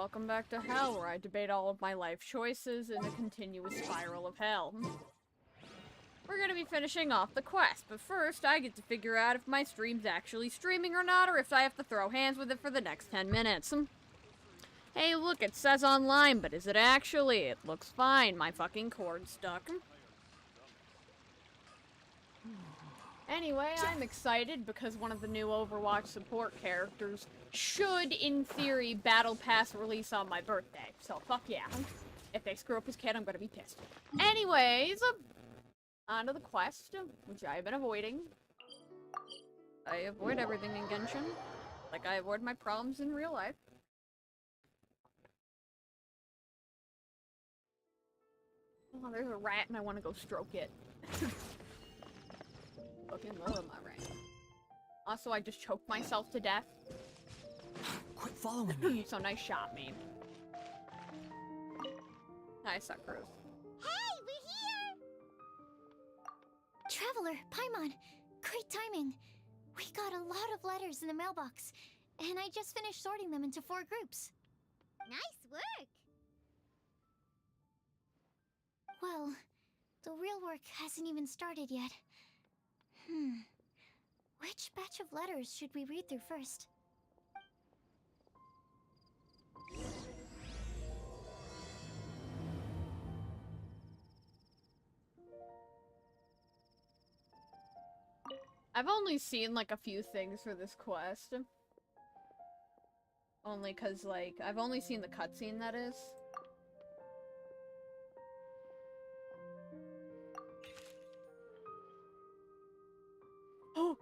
welcome back to hell, where I debate all of my life choices in a continuous spiral of hell. We're gonna be finishing off the quest, but first I get to figure out if my stream's actually streaming or not, or if I have to throw hands with it for the next 10 minutes. Hey look, it says online, but is it actually? It looks fine, my fucking cord's stuck. Anyway, I'm excited because one of the new Overwatch support characters should, in theory, Battle Pass release on my birthday. So, fuck yeah. If they screw up his kid, I'm gonna be pissed. Anyways, on to the quest, which I've been avoiding. I avoid everything in Genshin, like I avoid my problems in real life. Oh, there's a rat and I want to go stroke it. Fucking love my rat. Also, I just choked myself to death. Quit following me. So nice shot, me. Nice, Sakura. Hey, we're here! Traveler, Paimon, great timing. We got a lot of letters in the mailbox, and I just finished sorting them into 4 groups. Nice work! Well, the real work hasn't even started yet. Which batch of letters should we read through first? I've only seen, like, a few things for this quest. Only cause, like, I've only seen the cutscene, that is. Oh!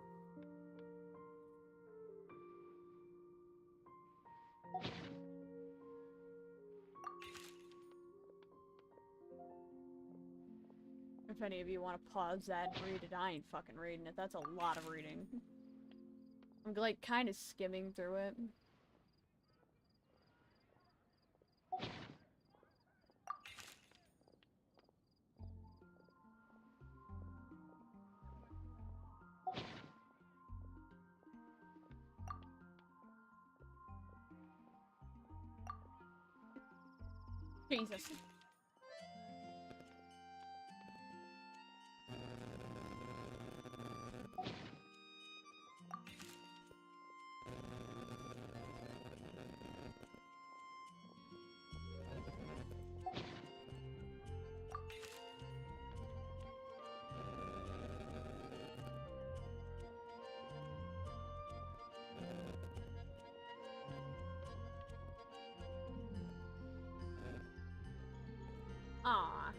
If any of you want to pause that and read it, I ain't fucking reading it. That's a lot of reading. I'm, like, kind of skimming through it. Jesus. Aw.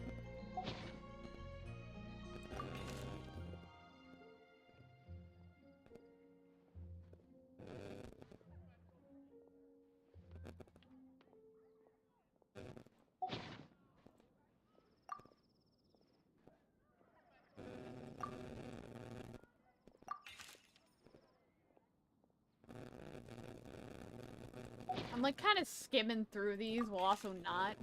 I'm like kind of skimming through these while also not.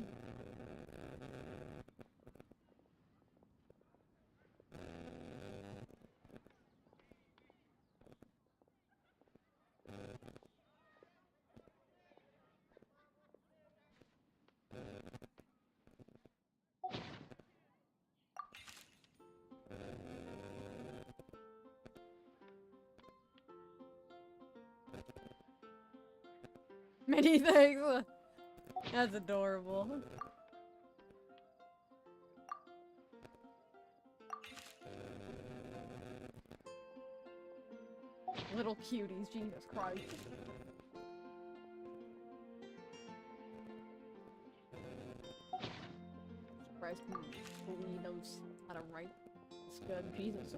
Many things. That's adorable. Little cuties, Jesus Christ. Surprised he knows how to write. It's good, Jesus.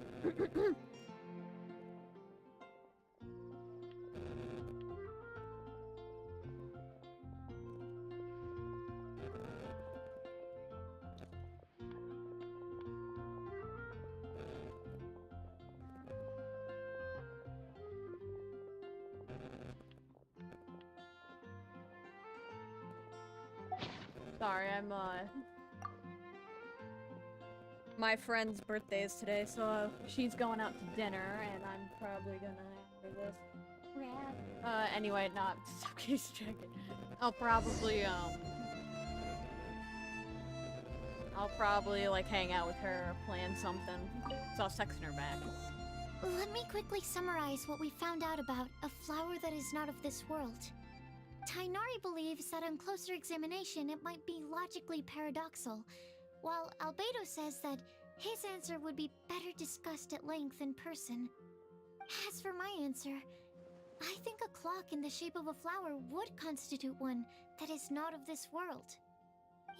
Sorry, I'm, my friend's birthday is today, so she's going out to dinner, and I'm probably gonna handle this. Anyway, not, it's okay, just checking. I'll probably, like, hang out with her or plan something. So I'll text her back. Let me quickly summarize what we found out about a flower that is not of this world. Tainari believes that on closer examination it might be logically paradoxal, while Albedo says that his answer would be better discussed at length in person. As for my answer, I think a clock in the shape of a flower would constitute one that is not of this world.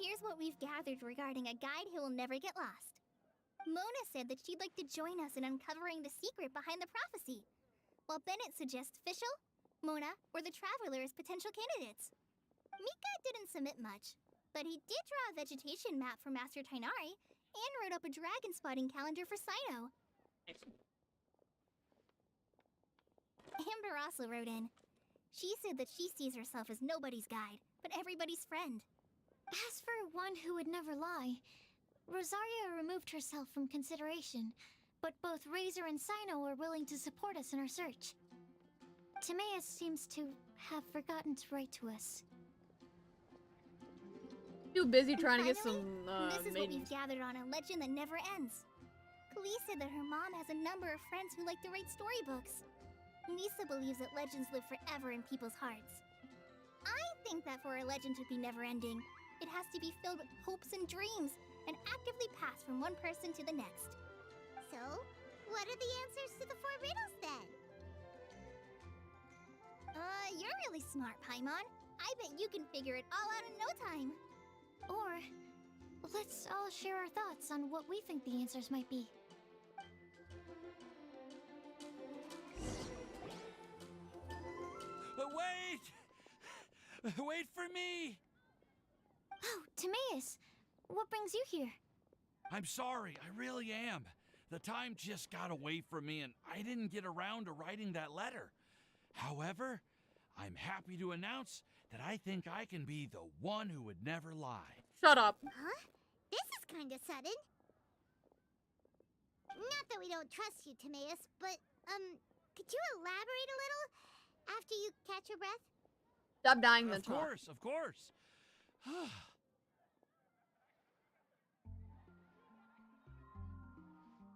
Here's what we've gathered regarding a guide who will never get lost. Mona said that she'd like to join us in uncovering the secret behind the prophecy, while Bennett suggests Fischl, Mona, or the Traveler as potential candidates. Mika didn't submit much, but he did draw a vegetation map for Master Tainari and wrote up a dragon spotting calendar for Sino. Amber also wrote in. She said that she sees herself as nobody's guide, but everybody's friend. As for one who would never lie, Rosaria removed herself from consideration, but both Razor and Sino are willing to support us in our search. Timaeus seems to have forgotten to write to us. Too busy And trying to get finally, some, this is what we've maidens. gathered on a legend that never ends. Kali said that her mom has a number of friends who like to write storybooks. Misa believes that legends live forever in people's hearts. I think that for a legend to be never-ending, it has to be filled with hopes and dreams, and actively pass from one person to the next. So, what are the answers to the 4 riddles then? You're really smart, Paimon. I bet you can figure it all out in no time. Or, let's all share our thoughts on what we think the answers might be. Wait! Wait for me! Oh, Timaeus! What brings you here? I'm sorry, I really am. The time just got away from me and I didn't get around to writing that letter. However, I'm happy to announce that I think I can be the one who would never lie. Shut up. Huh? This is kinda sudden. Not that we don't trust you, Timaeus, but, could you elaborate a little after you catch your breath? Stop dying then Of talk. course, of course.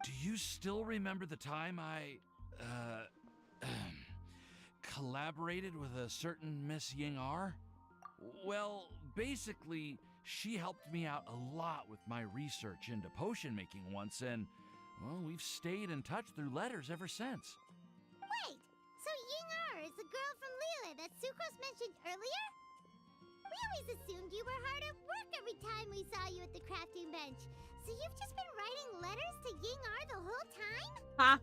Do you still remember the time I, collaborated with a certain Miss Ying-ar? Well, basically, she helped me out a lot with my research into potion making once, and, well, we've stayed in touch through letters ever since. Wait, so Ying-ar is the girl from Liyue that Sucrose mentioned earlier? We always assumed you were hard at work every time we saw you at the crafting bench. So you've just been writing letters to Ying-ar the whole time? Huh?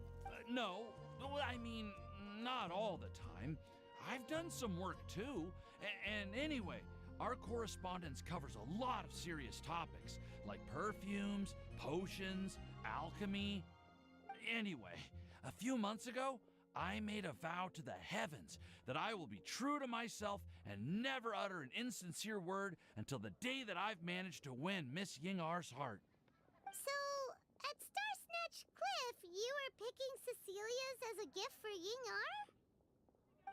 No, well, I mean, not all the time. I've done some work too. And anyway, our correspondence covers a lot of serious topics, like perfumes, potions, alchemy. Anyway, a few months ago, I made a vow to the heavens that I will be true to myself and never utter an insincere word until the day that I've managed to win Miss Ying-ar's heart. So, at Star Snatch Cliff, you were picking Cecilia's as a gift for Ying-ar?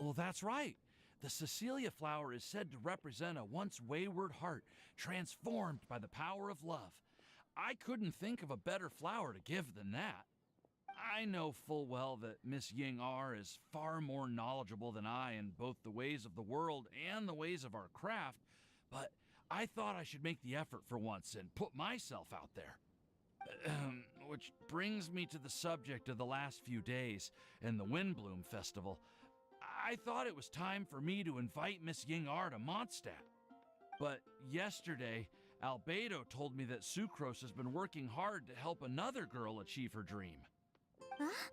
Well, that's right. The Cecilia flower is said to represent a once wayward heart transformed by the power of love. I couldn't think of a better flower to give than that. I know full well that Miss Ying-ar is far more knowledgeable than I in both the ways of the world and the ways of our craft, but I thought I should make the effort for once and put myself out there. Which brings me to the subject of the last few days and the Windblume Festival. I thought it was time for me to invite Miss Ying-ar to Mondstadt. But yesterday, Albedo told me that Sucrose has been working hard to help another girl achieve her dream. Huh?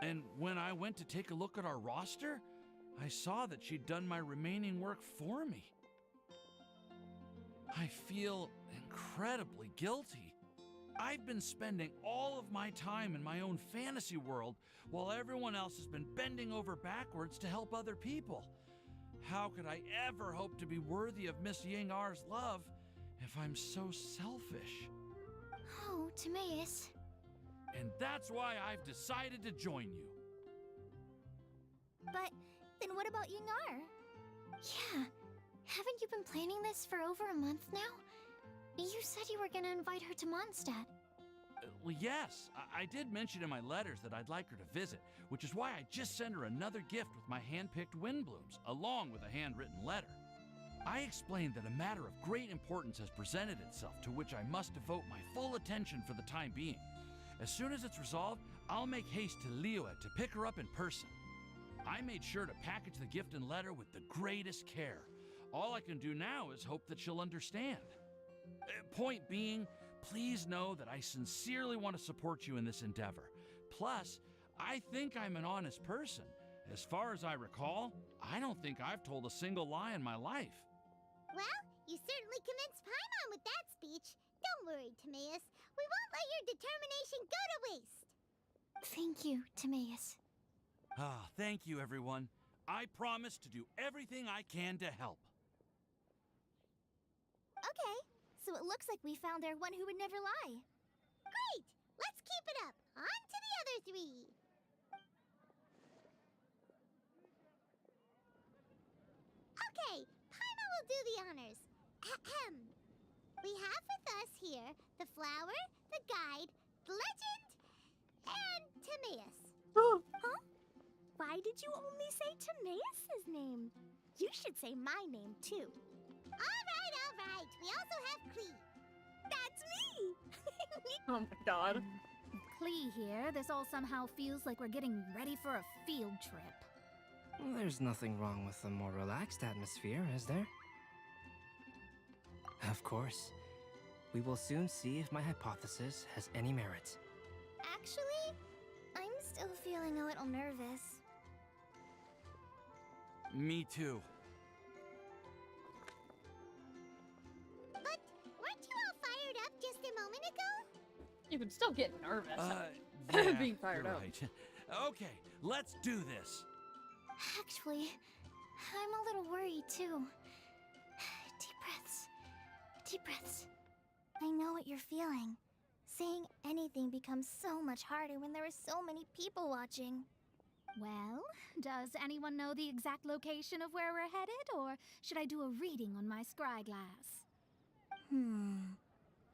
And when I went to take a look at our roster, I saw that she'd done my remaining work for me. I feel incredibly guilty. I've been spending all of my time in my own fantasy world while everyone else has been bending over backwards to help other people. How could I ever hope to be worthy of Miss Ying-ar's love if I'm so selfish? Oh, Timaeus. And that's why I've decided to join you. But then what about Ying-ar? Yeah. Haven't you been planning this for over a month now? You said you were gonna invite her to Mondstadt. Well, yes, I did mention in my letters that I'd like her to visit, which is why I just sent her another gift with my hand-picked Windblumes, along with a handwritten letter. I explained that a matter of great importance has presented itself to which I must devote my full attention for the time being. As soon as it's resolved, I'll make haste to Liyue to pick her up in person. I made sure to package the gift and letter with the greatest care. All I can do now is hope that she'll understand. Point being, please know that I sincerely want to support you in this endeavor. Plus, I think I'm an honest person. As far as I recall, I don't think I've told a single lie in my life. Well, you certainly convinced Paimon with that speech. Don't worry, Timaeus. We won't let your determination go to waste. Thank you, Timaeus. Ah, thank you, everyone. I promise to do everything I can to help. Okay, so it looks like we found our one who would never lie. Great! Let's keep it up. On to the other three. Okay, Paimon will do the honors. Ahem. We have with us here the flower, the guide, the legend, and Timaeus. Why did you only say Timaeus' name? You should say my name, too. All right. We also have Klee. That's me! Oh my god. Klee here. This all somehow feels like we're getting ready for a field trip. There's nothing wrong with a more relaxed atmosphere, is there? Of course. We will soon see if my hypothesis has any merit. Actually, I'm still feeling a little nervous. Me too. But weren't you all fired up just a moment ago? You can still get nervous. Yeah, Being fired you're up. right. Okay, let's do this. Actually, I'm a little worried too. Deep breaths. Deep breaths. I know what you're feeling. Saying anything becomes so much harder when there are so many people watching. Well, does anyone know the exact location of where we're headed, or should I do a reading on my scry glass?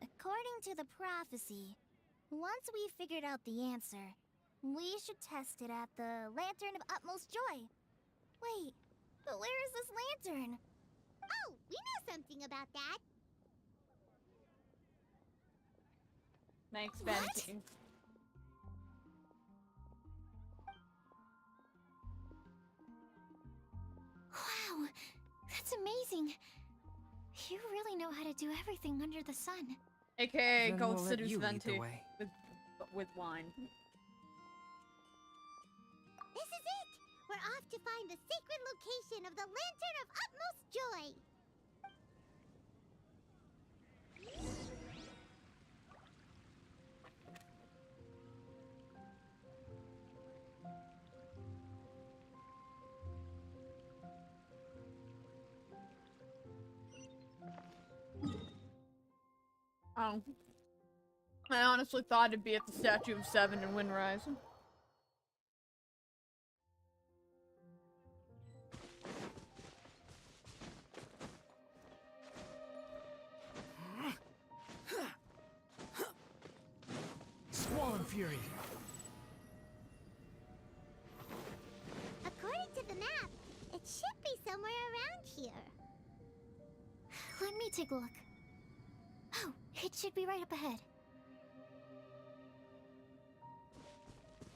According to the prophecy, once we figured out the answer, we should test it at the Lantern of Utmost Joy. Wait, but where is this lantern? Oh, we know something about that. Thanks, What? Vanity. Wow, that's amazing. You really know how to do everything under the sun. AKA Then go we'll let seduce you lead the Venti way. with wine. This is it! We're off to find the sacred location of the Lantern of Utmost Joy. Oh. I honestly thought it'd be at the Statue of Seven in Windrise. Squall and Fury! According to the map, it should be somewhere around here. Let me take a look. Oh, it should be right up ahead.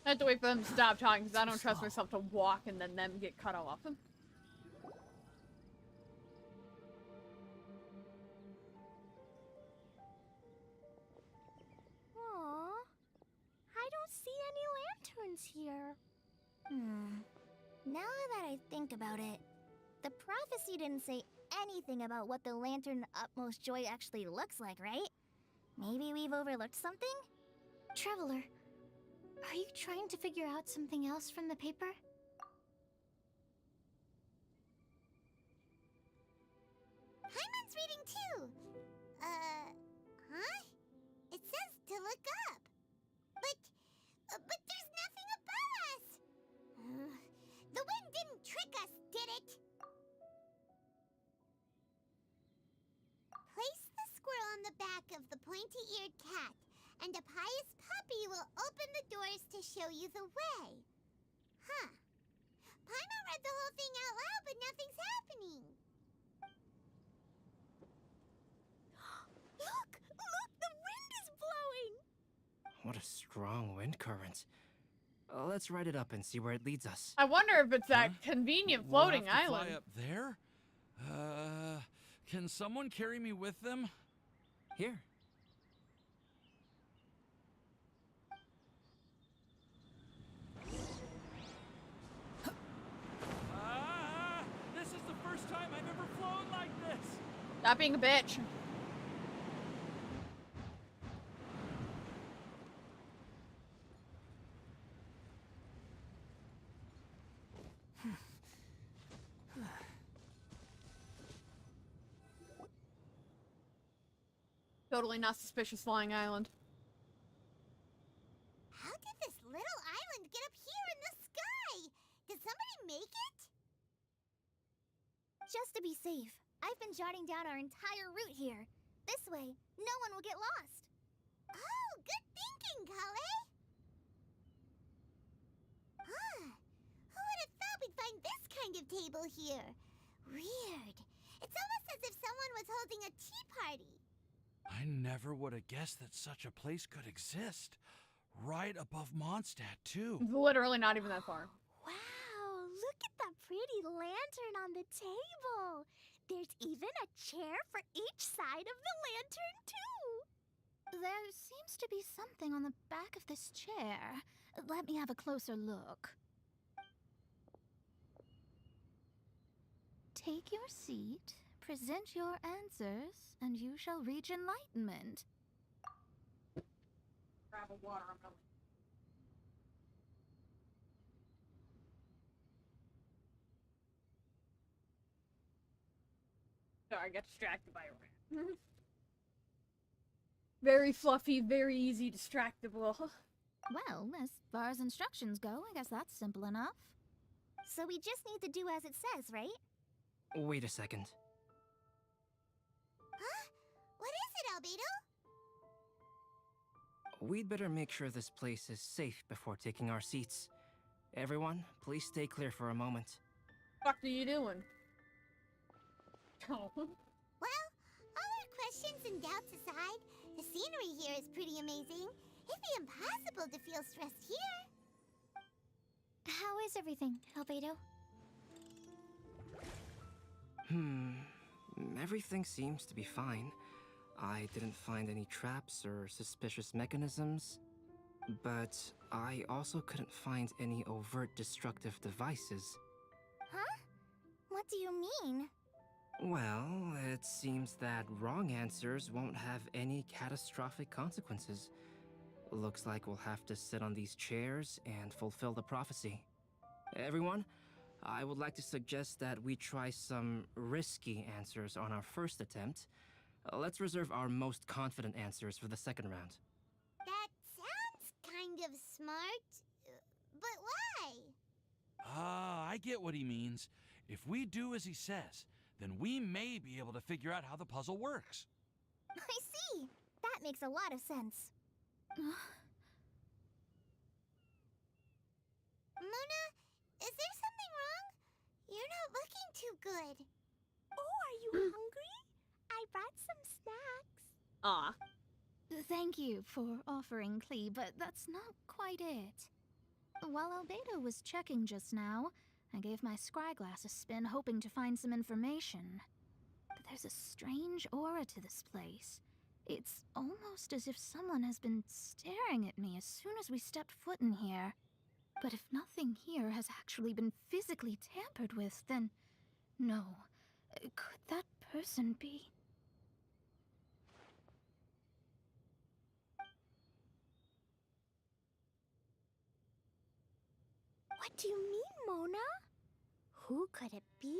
I have to wait for them to stop talking because I don't trust myself to walk and then them get cut off. Aww, I don't see any lanterns here. Now that I think about it, the prophecy didn't say anything about what the Lantern Utmost Joy actually looks like, right? Maybe we've overlooked something? Traveler, are you trying to figure out something else from the paper? Paimon's reading too. Huh? It says to look up. But there's nothing above us. The wind didn't trick us, did it? white-eared cat, and a pious puppy will open the doors to show you the way. Huh. Paimon read the whole thing out loud, but nothing's happening. Look! Look! The wind is blowing! What a strong wind current. Let's write it up and see where it leads us. I wonder if it's that convenient We'll floating have to island. fly up there? Can someone carry me with them? Here. Ah! This is the first time I've ever flown like this! Stop being a bitch. Totally not suspicious flying island. How did this little island get up here in the sky? Did somebody make it? Just to be safe, I've been jotting down our entire route here. This way, no one will get lost. Oh, good thinking, Kale! Huh. Who would have thought we'd find this kind of table here? Weird. It's almost as if someone was holding a tea party. I never would have guessed that such a place could exist. Right above Mondstadt, too. It's literally not even that far. Wow, look at that pretty lantern on the table. There's even a chair for each side of the lantern, too. There seems to be something on the back of this chair. Let me have a closer look. Take your seat, present your answers, and you shall reach enlightenment. Grab a water, I'm going. Sorry, I got distracted by a rat. Very fluffy, very easy distractible. Well, as far as instructions go, I guess that's simple enough. So we just need to do as it says, right? Wait a second. Huh? What is it, Albedo? We'd better make sure this place is safe before taking our seats. Everyone, please stay clear for a moment. What are you doing? Oh. Well, all our questions and doubts aside, the scenery here is pretty amazing. It'd be impossible to feel stressed here. How is everything, Albedo? Everything seems to be fine. I didn't find any traps or suspicious mechanisms. But I also couldn't find any overt destructive devices. Huh? What do you mean? Well, it seems that wrong answers won't have any catastrophic consequences. Looks like we'll have to sit on these chairs and fulfill the prophecy. Everyone, I would like to suggest that we try some risky answers on our first attempt. Let's reserve our most confident answers for the second round. That sounds kind of smart, but why? Ah, I get what he means. If we do as he says, then we may be able to figure out how the puzzle works. I see. That makes a lot of sense. Mona, is there something wrong? You're not looking too good. Oh, are you hungry? I brought some snacks. Ah. Thank you for offering, Klee, but that's not quite it. While Albedo was checking just now, I gave my scryglass a spin hoping to find some information. But there's a strange aura to this place. It's almost as if someone has been staring at me as soon as we stepped foot in here. But if nothing here has actually been physically tampered with, then no. Could that person be? What do you mean, Mona? Who could it be?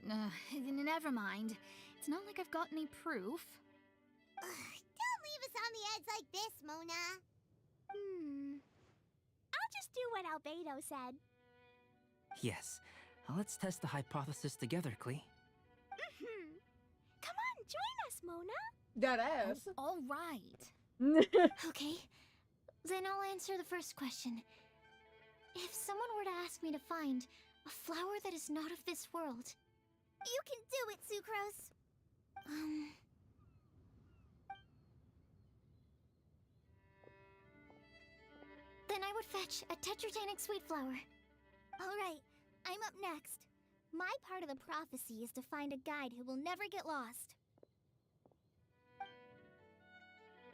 Never mind. It's not like I've got any proof. Don't leave us on the edge like this, Mona. I'll just do what Albedo said. Yes, let's test the hypothesis together, Klee. Come on, join us, Mona. That ass. All right. Okay, then I'll answer the first question. If someone were to ask me to find a flower that is not of this world, You can do it, Sucrose. then I would fetch a tetragenic sweet flower. All right, I'm up next. My part of the prophecy is to find a guide who will never get lost.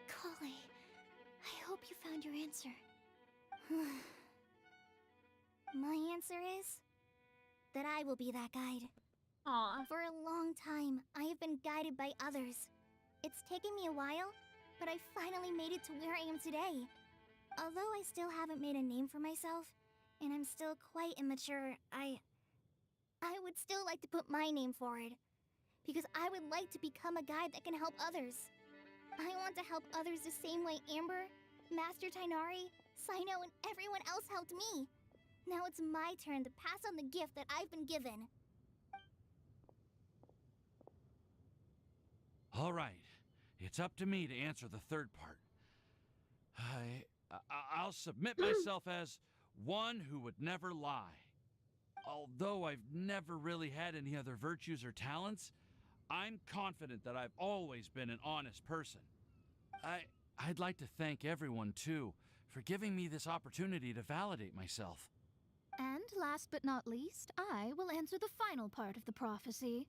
Kale, I hope you found your answer. My answer is that I will be that guide. Aw. For a long time, I have been guided by others. It's taken me a while, but I finally made it to where I am today. Although I still haven't made a name for myself, and I'm still quite immature, I would still like to put my name forward. Because I would like to become a guide that can help others. I want to help others the same way Amber, Master Tainari, Sino, and everyone else helped me. Now it's my turn to pass on the gift that I've been given. All right, it's up to me to answer the third part. I'll submit myself as one who would never lie. Although I've never really had any other virtues or talents, I'm confident that I've always been an honest person. I'd like to thank everyone, too, for giving me this opportunity to validate myself. And last but not least, I will answer the final part of the prophecy.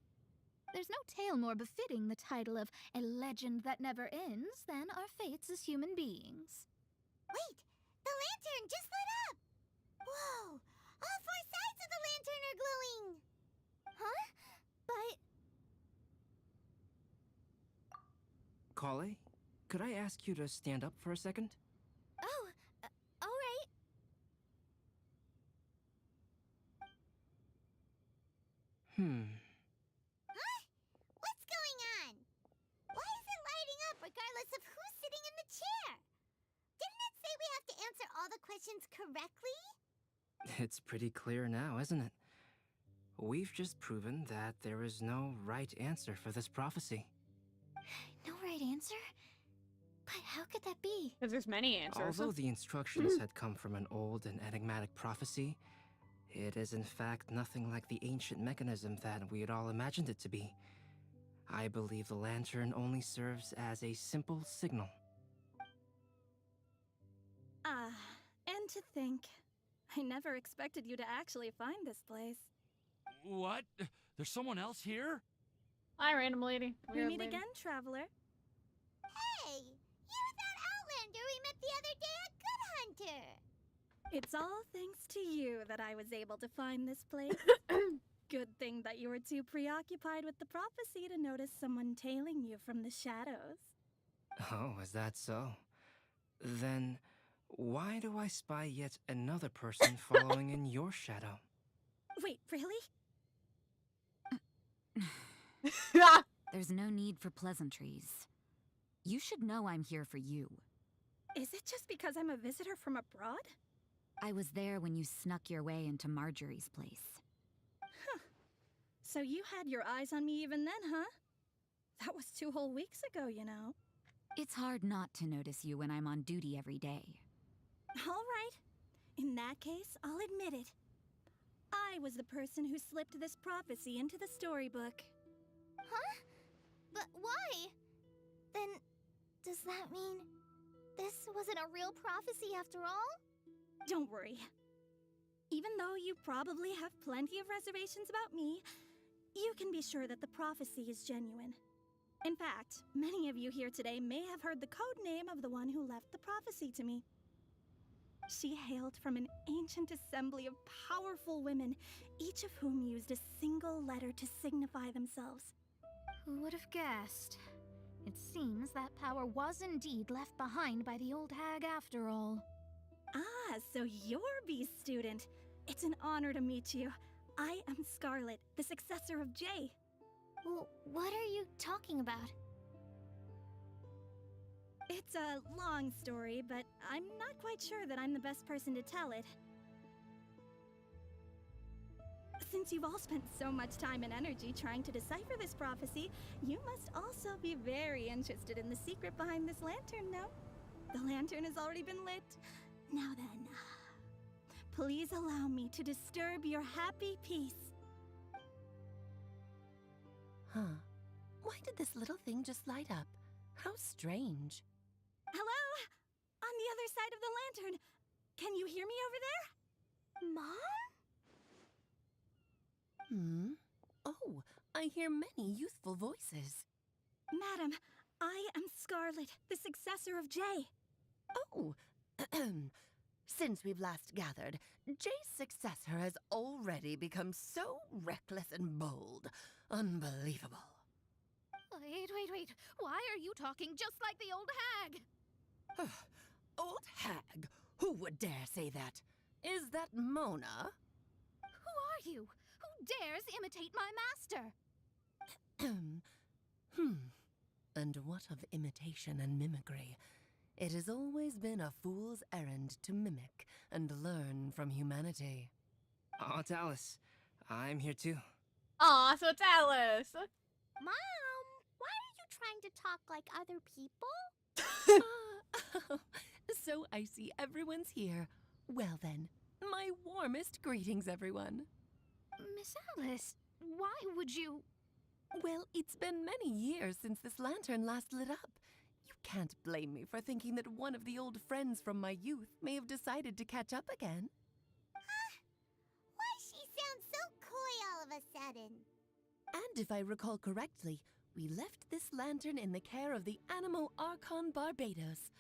There's no tale more befitting the title of a legend that never ends than our fates as human beings. Wait! The lantern just lit up! Whoa! All four sides of the lantern are glowing! Huh? But... Kale, could I ask you to stand up for a second? Oh, alright. Huh? What's going on? Why is it lighting up regardless of who's sitting in the chair? Didn't it say we have to answer all the questions correctly? It's pretty clear now, isn't it? We've just proven that there is no right answer for this prophecy. No right answer? But how could that be? Because there's many answers. Although the instructions had come from an old and enigmatic prophecy, it is in fact nothing like the ancient mechanism that we had all imagined it to be. I believe the lantern only serves as a simple signal. And to think, I never expected you to actually find this place. What? There's someone else here? Hi, random lady. We Weird meet lady. again, traveler. Hey! You're that Outlander we met the other day at Good Hunter! It's all thanks to you that I was able to find this place. Good thing that you were too preoccupied with the prophecy to notice someone tailing you from the shadows. Oh, is that so? Then, why do I spy yet another person following in your shadow? Wait, really? There's no need for pleasantries. You should know I'm here for you. Is it just because I'm a visitor from abroad? I was there when you snuck your way into Marjorie's place. So you had your eyes on me even then, huh? That was 2 whole weeks ago, you know. It's hard not to notice you when I'm on duty every day. All right. In that case, I'll admit it. I was the person who slipped this prophecy into the storybook. Huh? But why? Then, does that mean this wasn't a real prophecy after all? Don't worry. Even though you probably have plenty of reservations about me, you can be sure that the prophecy is genuine. In fact, many of you here today may have heard the code name of the one who left the prophecy to me. She hailed from an ancient assembly of powerful women, each of whom used a single letter to signify themselves. Who would have guessed? It seems that power was indeed left behind by the old hag after all. Ah, so you're Beast student. It's an honor to meet you. I am Scarlet, the successor of Jay. Well, what are you talking about? It's a long story, but I'm not quite sure that I'm the best person to tell it. Since you've all spent so much time and energy trying to decipher this prophecy, you must also be very interested in the secret behind this lantern, no? The lantern has already been lit. Now then, please allow me to disturb your happy peace. Huh. Why did this little thing just light up? How strange. Hello? On the other side of the lantern. Can you hear me over there? Mom? Oh, I hear many youthful voices. Madam, I am Scarlet, the successor of Jay. Oh, since we've last gathered, Jay's successor has already become so reckless and bold. Unbelievable. Wait. Why are you talking just like the old hag? Old hag? Who would dare say that? Is that Mona? Who are you? Who dares imitate my master? And what of imitation and mimicry? It has always been a fool's errand to mimic and learn from humanity. Oh, it's Alice. I'm here too. Aw, so it's Alice. Mom, why are you trying to talk like other people? So I see everyone's here. Well then, my warmest greetings, everyone. Miss Alice, why would you... Well, it's been many years since this lantern last lit up. You can't blame me for thinking that one of the old friends from my youth may have decided to catch up again. Why she sounds so coy all of a sudden? And if I recall correctly, we left this lantern in the care of the Animo Archon Barbados.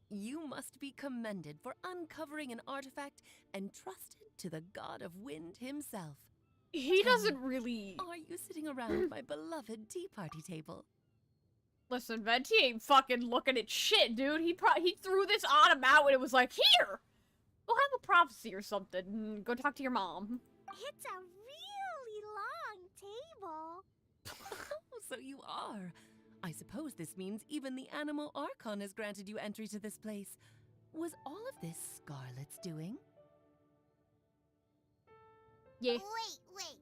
You must be commended for uncovering an artifact entrusted to the god of wind himself. He doesn't really... Are you sitting around my beloved tea party table? Listen, Venti ain't fucking looking at shit, dude. He threw this on him out and it was like, here! Go have a prophecy or something. Go talk to your mom. It's a really long table. So you are. I suppose this means even the Animo Archon has granted you entry to this place. Was all of this Scarlet's doing? Yeah. Wait.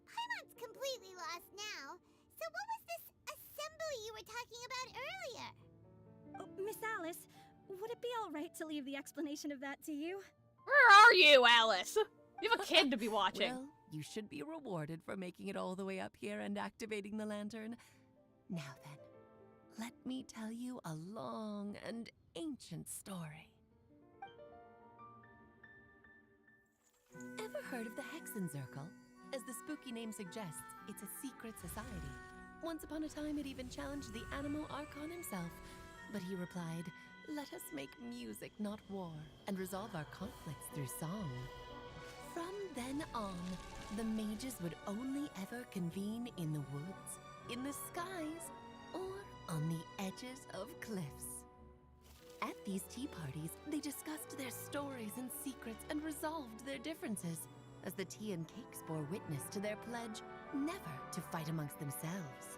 Paimon's completely lost now. So what was this assembly you were talking about earlier? Oh, Miss Alice, would it be all right to leave the explanation of that to you? Where are you, Alice? You have a kid to be watching. Well, you should be rewarded for making it all the way up here and activating the lantern. Now then, let me tell you a long and ancient story. Ever heard of the Hexenzirkel? As the spooky name suggests, it's a secret society. Once upon a time, it even challenged the Animo Archon himself. But he replied, "Let us make music, not war, and resolve our conflicts through song." From then on, the mages would only ever convene in the woods, in the skies, or on the edges of cliffs. At these tea parties, they discussed their stories and secrets and resolved their differences, as the tea and cakes bore witness to their pledge never to fight amongst themselves.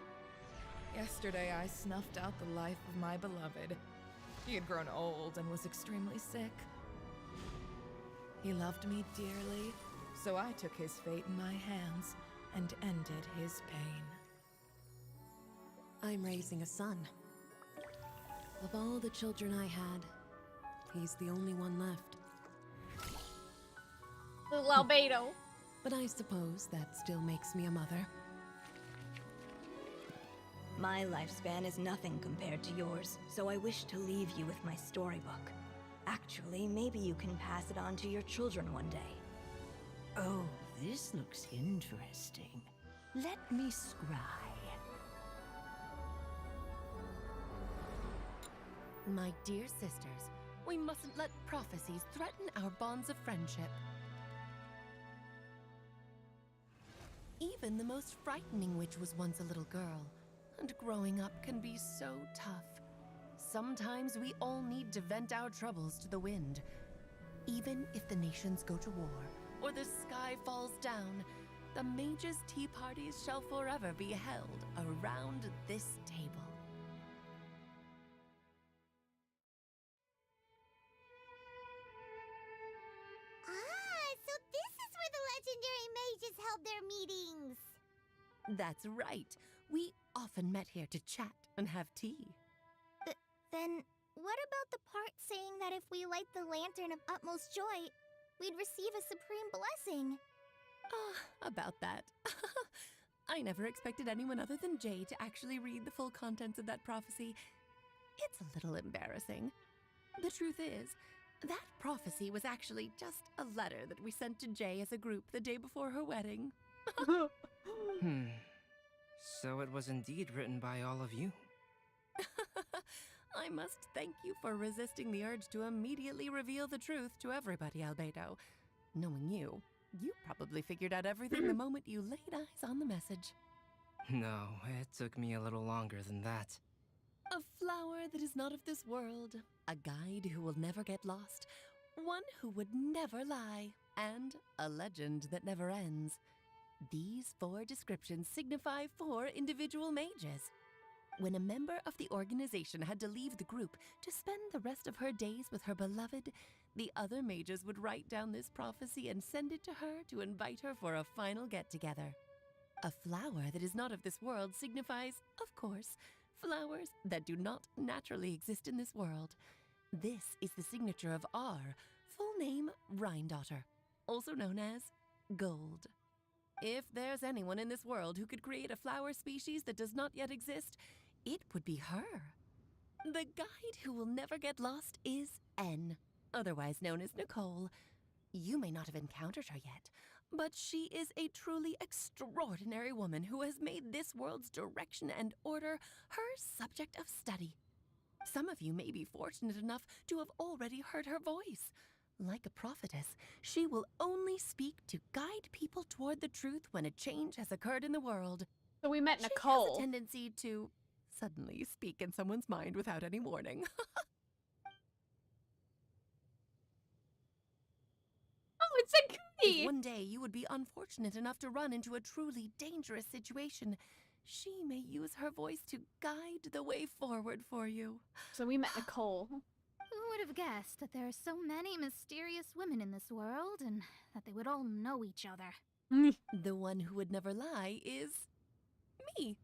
Yesterday, I snuffed out the life of my beloved. He had grown old and was extremely sick. He loved me dearly, so I took his fate in my hands and ended his pain. I'm raising a son. Of all the children I had, he's the only one left. Little Albedo. But I suppose that still makes me a mother. My lifespan is nothing compared to yours, so I wish to leave you with my storybook. Actually, maybe you can pass it on to your children one day. Oh, this looks interesting. Let me scry. My dear sisters, we mustn't let prophecies threaten our bonds of friendship. Even the most frightening witch was once a little girl, and growing up can be so tough. Sometimes we all need to vent our troubles to the wind. Even if the nations go to war, or the sky falls down, the mages' tea parties shall forever be held around this table. So this is where the held their meetings. That's right. We often met here to chat and have tea. Then, what about the part saying that if we light the lantern of utmost joy, we'd receive a supreme blessing? About that. I never expected anyone other than Jay to actually read the full contents of that prophecy. It's a little embarrassing. The truth is, that prophecy was actually just a letter that we sent to Jay as a group the day before her wedding. So it was indeed written by all of you. I must thank you for resisting the urge to immediately reveal the truth to everybody, Albedo. Knowing you, you probably figured out everything the moment you laid eyes on the message. No, it took me a little longer than that. A flower that is not of this world, a guide who will never get lost, one who would never lie, and a legend that never ends. These 4 descriptions signify 4 individual mages. When a member of the organization had to leave the group to spend the rest of her days with her beloved, the other mages would write down this prophecy and send it to her to invite her for a final get-together. A flower that is not of this world signifies, of course, flowers that do not naturally exist in this world. This is the signature of our full name, Rhine-daughter, also known as Gold. If there's anyone in this world who could create a flower species that does not yet exist, it would be her. The guide who will never get lost is N, otherwise known as Nicole. You may not have encountered her yet, but she is a truly extraordinary woman who has made this world's direction and order her subject of study. Some of you may be fortunate enough to have already heard her voice. Like a prophetess, she will only speak to guide people toward the truth when a change has occurred in the world. So we met She Nicole. has a tendency to suddenly speak in someone's mind without any warning. Oh, it's a If cootie! one day you would be unfortunate enough to run into a truly dangerous situation, she may use her voice to guide the way forward for you. So we met Nicole. Who would have guessed that there are so many mysterious women in this world and that they would all know each other? The one who would never lie is me.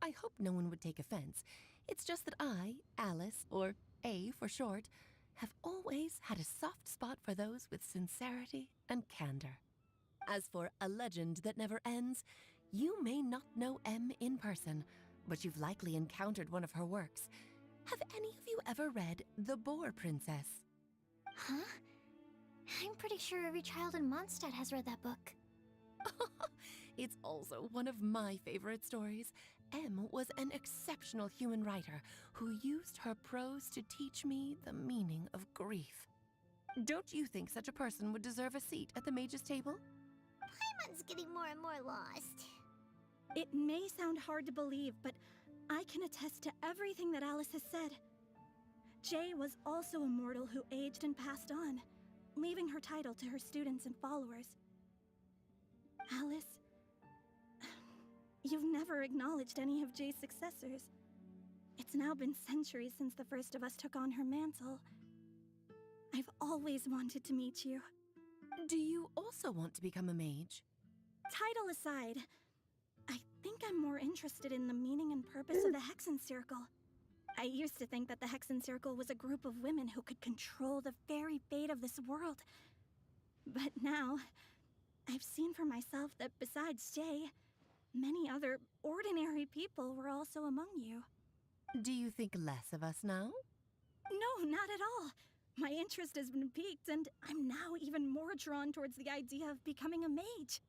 I hope no one would take offense. It's just that I, Alice, or A for short, have always had a soft spot for those with sincerity and candor. As for a legend that never ends, you may not know M in person, but you've likely encountered one of her works. Have any of you ever read The Boar Princess? Huh? I'm pretty sure every child in Mondstadt has read that book. It's also one of my favorite stories. M was an exceptional human writer who used her prose to teach me the meaning of grief. Don't you think such a person would deserve a seat at the mage's table? Paimon's getting more and more lost. It may sound hard to believe, but I can attest to everything that Alice has said. Jay was also a mortal who aged and passed on, leaving her title to her students and followers. Alice, you've never acknowledged any of Jay's successors. It's now been centuries since the first of us took on her mantle. I've always wanted to meet you. Do you also want to become a mage? Title aside, I think I'm more interested in the meaning and purpose of the Hexen Circle. I used to think that the Hexen Circle was a group of women who could control the very fate of this world. But now, I've seen for myself that besides Jay, many other ordinary people were also among you. Do you think less of us now? No, not at all. My interest has been piqued, and I'm now even more drawn towards the idea of becoming a mage.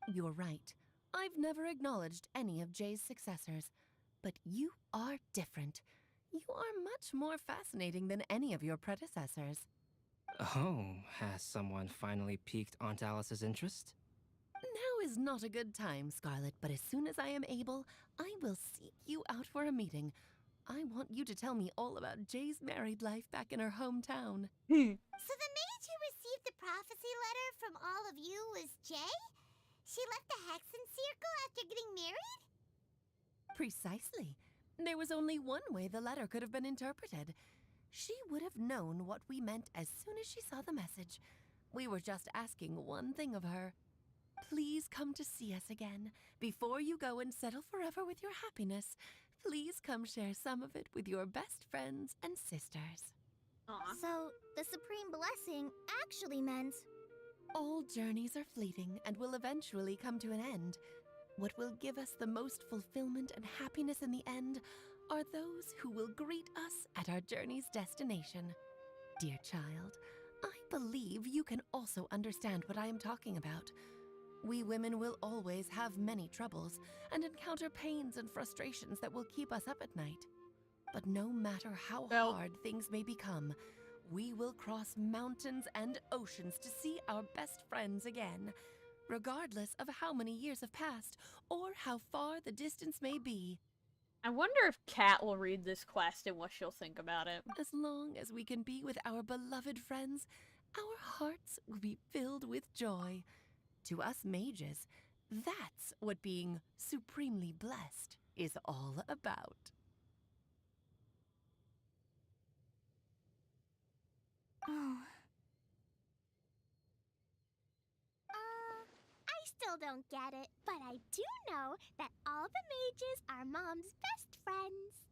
You're right. I've never acknowledged any of Jay's successors, but you are different. You are much more fascinating than any of your predecessors. Oh, has someone finally piqued Aunt Alice's interest? Now is not a good time, Scarlet, but as soon as I am able, I will seek you out for a meeting. I want you to tell me all about Jay's married life back in her hometown. So the mage who received the prophecy letter from all of you was Jay? She left the Hexen Circle after getting married? Precisely. There was only one way the letter could have been interpreted. She would have known what we meant as soon as she saw the message. We were just asking one thing of her. Please come come to see us again. Before you go and settle forever with your happiness, please come share some of it with your best friends and sisters. Aw. So, the Supreme Blessing actually meant... All journeys are fleeting and will eventually come to an end. What will give us the most fulfillment and happiness in the end are those who will greet us at our journey's destination. Dear child, I believe you can also understand what I am talking about. We women will always have many troubles and encounter pains and frustrations that will keep us up at night. But no matter how hard things may become, we will cross mountains and oceans to see our best friends again, regardless of how many years have passed or how far the distance may be. I wonder if Kat will read this quest and what she'll think about it. As long as we can be with our beloved friends, our hearts will be filled with joy. To us mages, that's what being supremely blessed is all about. Oh. I still don't get it, but I do know that all the mages are Mom's best friends.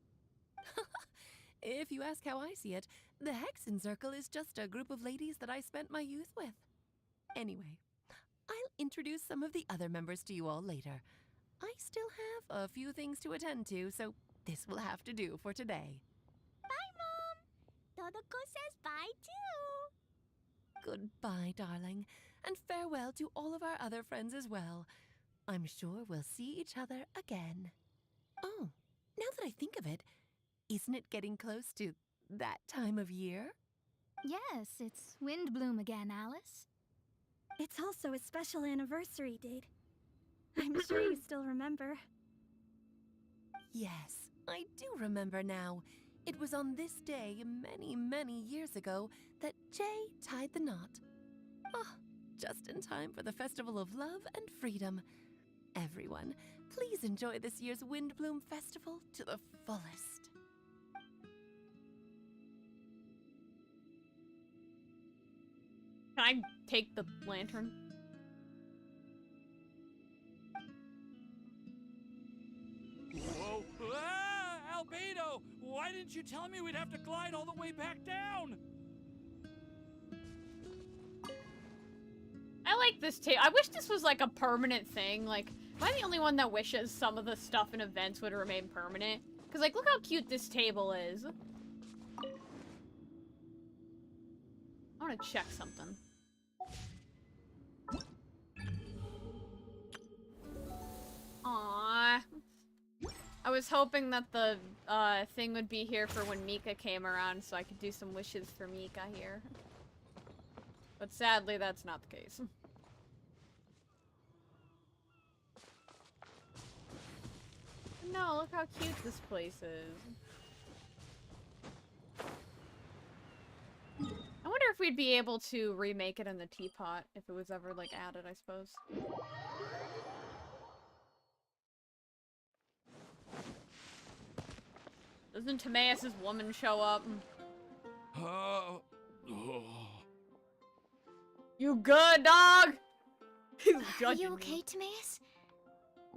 If you ask how I see it, the Hexen Circle is just a group of ladies that I spent my youth with. Anyway, I'll introduce some of the other members to you all later. I still have a few things to attend to, so this will have to do for today. Bye, Mom! Todoko says bye, too! Goodbye, darling, and farewell to all of our other friends as well. I'm sure we'll see each other again. Oh, now that I think of it, isn't it getting close to that time of year? Yes, it's Windblume again, Alice. It's also a special anniversary date. I'm sure you still remember. Yes, I do remember now. It was on this day many, many years ago that Jay tied the knot. Ah, just in time for the Festival of Love and Freedom. Everyone, please enjoy this year's Windblume Festival to the fullest. Can I take the lantern? Whoa! Ah, Albedo! Why didn't you tell me we'd have to glide all the way back down? I like this too. I wish this was like a permanent thing. Like, am I the only one that wishes some of the stuff in events would remain permanent? Because, like, look how cute this table is. I want to check something. Aww. I was hoping that the thing would be here for when Mika came around so I could do some wishes for Mika here. But sadly, that's not the case. No, look how cute this place is. I wonder if we'd be able to remake it in the teapot if it was ever, like, added, I suppose. Doesn't Timaeus' woman show up? You good, dog? He's Are judging you okay, Timaeus?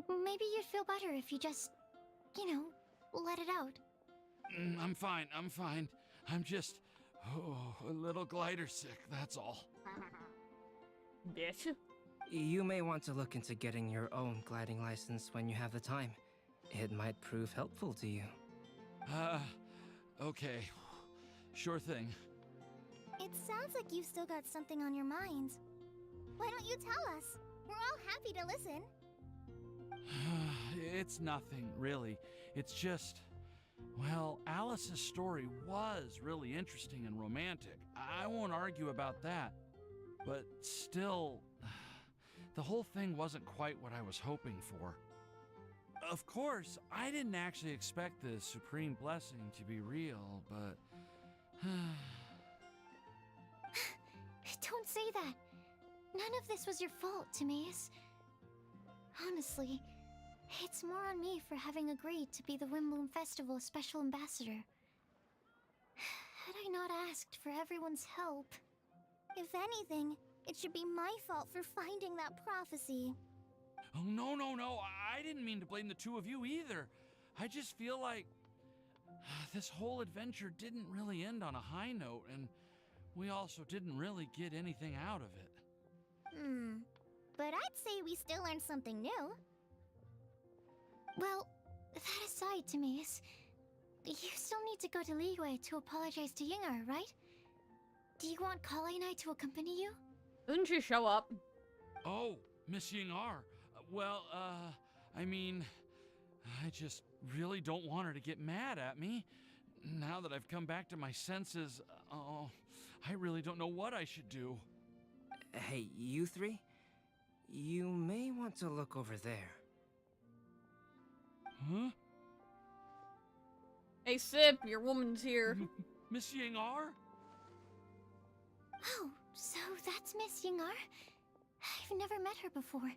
Maybe you'd feel better if you just, you know, let it out. I'm fine, I'm fine. I'm just, a little glider sick, that's all. Bitch. You may want to look into getting your own gliding license when you have the time. It might prove helpful to you. Okay. Sure thing. It sounds like you've still got something on your mind. Why don't you tell us? We're all happy to listen. It's nothing, really. It's just, well, Alice's story was really interesting and romantic. I won't argue about that. But still, the whole thing wasn't quite what I was hoping for. Of course, I didn't actually expect the Supreme Blessing to be real, but... Don't say that. None of this was your fault, Timaeus. Honestly, it's more on me for having agreed to be the Windblume Festival Special Ambassador. Had I not asked for everyone's help... If anything, it should be my fault for finding that prophecy. Oh, no, no, no. I didn't mean to blame the two of you either. I just feel like this whole adventure didn't really end on a high note, and we also didn't really get anything out of it. But I'd say we still learned something new. Well, that aside, Timaeus, you still need to go to Liyue to apologize to Yingar, right? Do you want Kale and I to accompany you? Doesn't she show up? Oh, Miss Yingar. Well, I mean, I just really don't want her to get mad at me. Now that I've come back to my senses, oh, I really don't know what I should do. Hey, you three? You may want to look over there. Huh? Hey, Sip, your woman's here. Miss Yingar? Oh, so that's Miss Yingar? I've never met her before.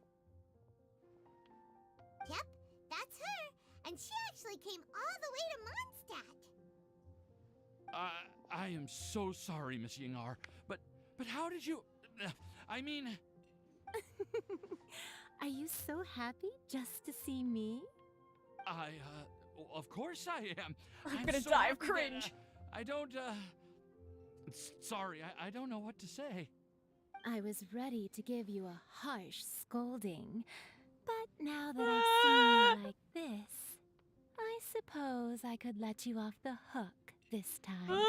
Yep, that's her. And she actually came all the way to Mondstadt. I am so sorry, Miss Yingar, but how did you... I mean... Are you so happy just to see me? Of course I am. I'm I'm gonna so die of happy that, cringe. I don't, sorry, I don't know what to say. I was ready to give you a harsh scolding, but now that I've seen you like this, I suppose I could let you off the hook this time.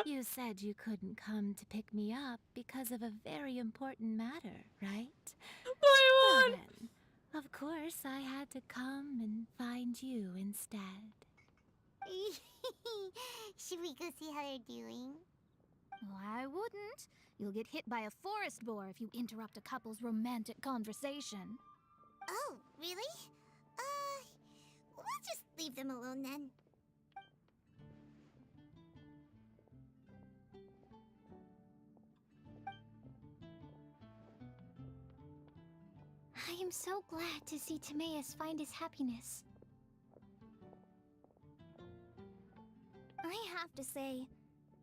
You said you couldn't come to pick me up because of a very important matter, right? Well then, of course I had to come and find you instead. Should we go see how they're doing? Well, I wouldn't. You'll get hit by a forest boar if you interrupt a couple's romantic conversation. Oh, really? We'll just leave them alone then. I am so glad to see Timaeus find his happiness. I have to say,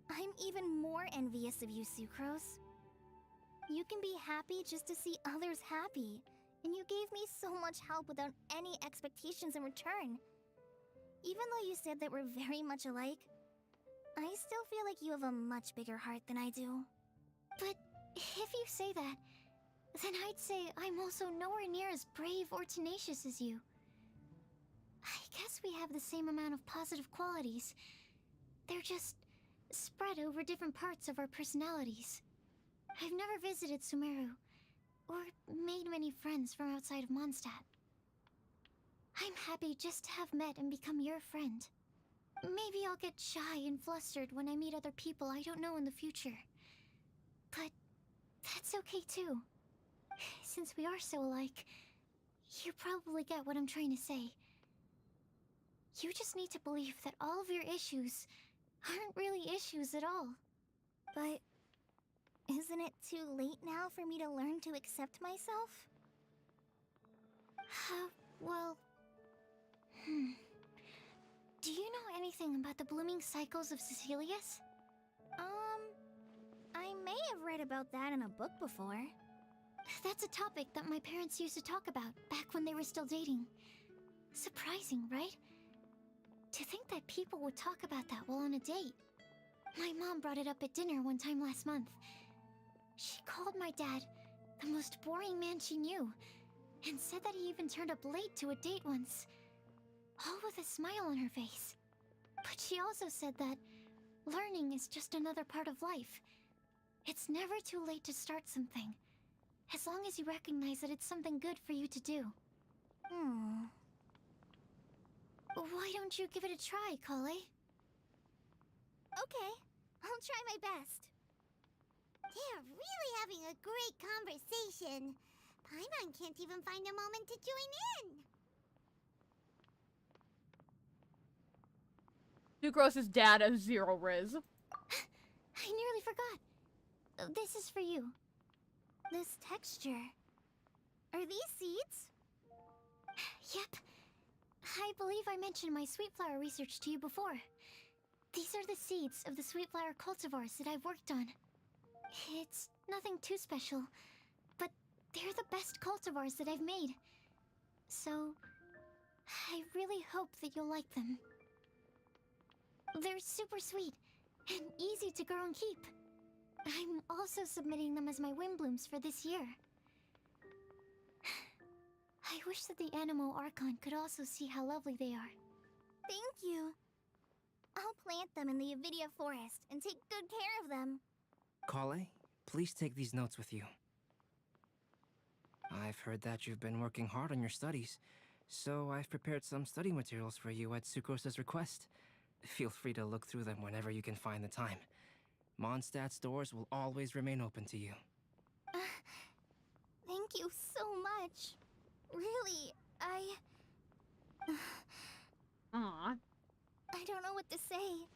I'm even more envious of you, Sucrose. You can be happy just to see others happy, and you gave me so much help without any expectations in return. Even though you said that we're very much alike, I still feel like you have a much bigger heart than I do. But if you say that, then I'd say I'm also nowhere near as brave or tenacious as you. I guess we have the same amount of positive qualities. They're just spread over different parts of our personalities. I've never visited Sumeru, or made many friends from outside of Mondstadt. I'm happy just to have met and become your friend. Maybe I'll get shy and flustered when I meet other people I don't know in the future. But that's okay too. Since we are so alike, you probably get what I'm trying to say. You just need to believe that all of your issues aren't really issues at all. But isn't it too late now for me to learn to accept myself? Well... Do you know anything about the blooming cycles of Cecilius? I may have read about that in a book before. That's a topic that my parents used to talk about back when they were still dating. Surprising, right? To think that people would talk about that while on a date. My mom brought it up at dinner one time last month. She called my dad the most boring man she knew, and said that he even turned up late to a date once, all with a smile on her face. But she also said that learning is just another part of life. It's never too late to start something, as long as you recognize that it's something good for you to do. Why don't you give it a try, Kale? Okay, I'll try my best. They're really having a great conversation. Paimon can't even find a moment to join in. Sucrose's dad has 0 riz. I nearly forgot. This is for you. This texture. Are these seeds? Yep. I believe I mentioned my sweet flower research to you before. These are the seeds of the sweet flower cultivars that I've worked on. It's nothing too special, but They're the best cultivars that I've made. So, I really hope that you'll like them. They're super sweet and easy to grow and keep. I'm also submitting them as my Windblooms for this year. I wish that the Animo Archon could also see how lovely they are. Thank you. I'll plant them in the Avidia forest and take good care of them. Kale, please take these notes with you. I've heard that you've been working hard on your studies, so I've prepared some study materials for you at Sucrose's request. Feel free to look through them whenever you can find the time. Mondstadt's doors will always remain open to you. Thank you so much. Really, Aw. I don't know what to say.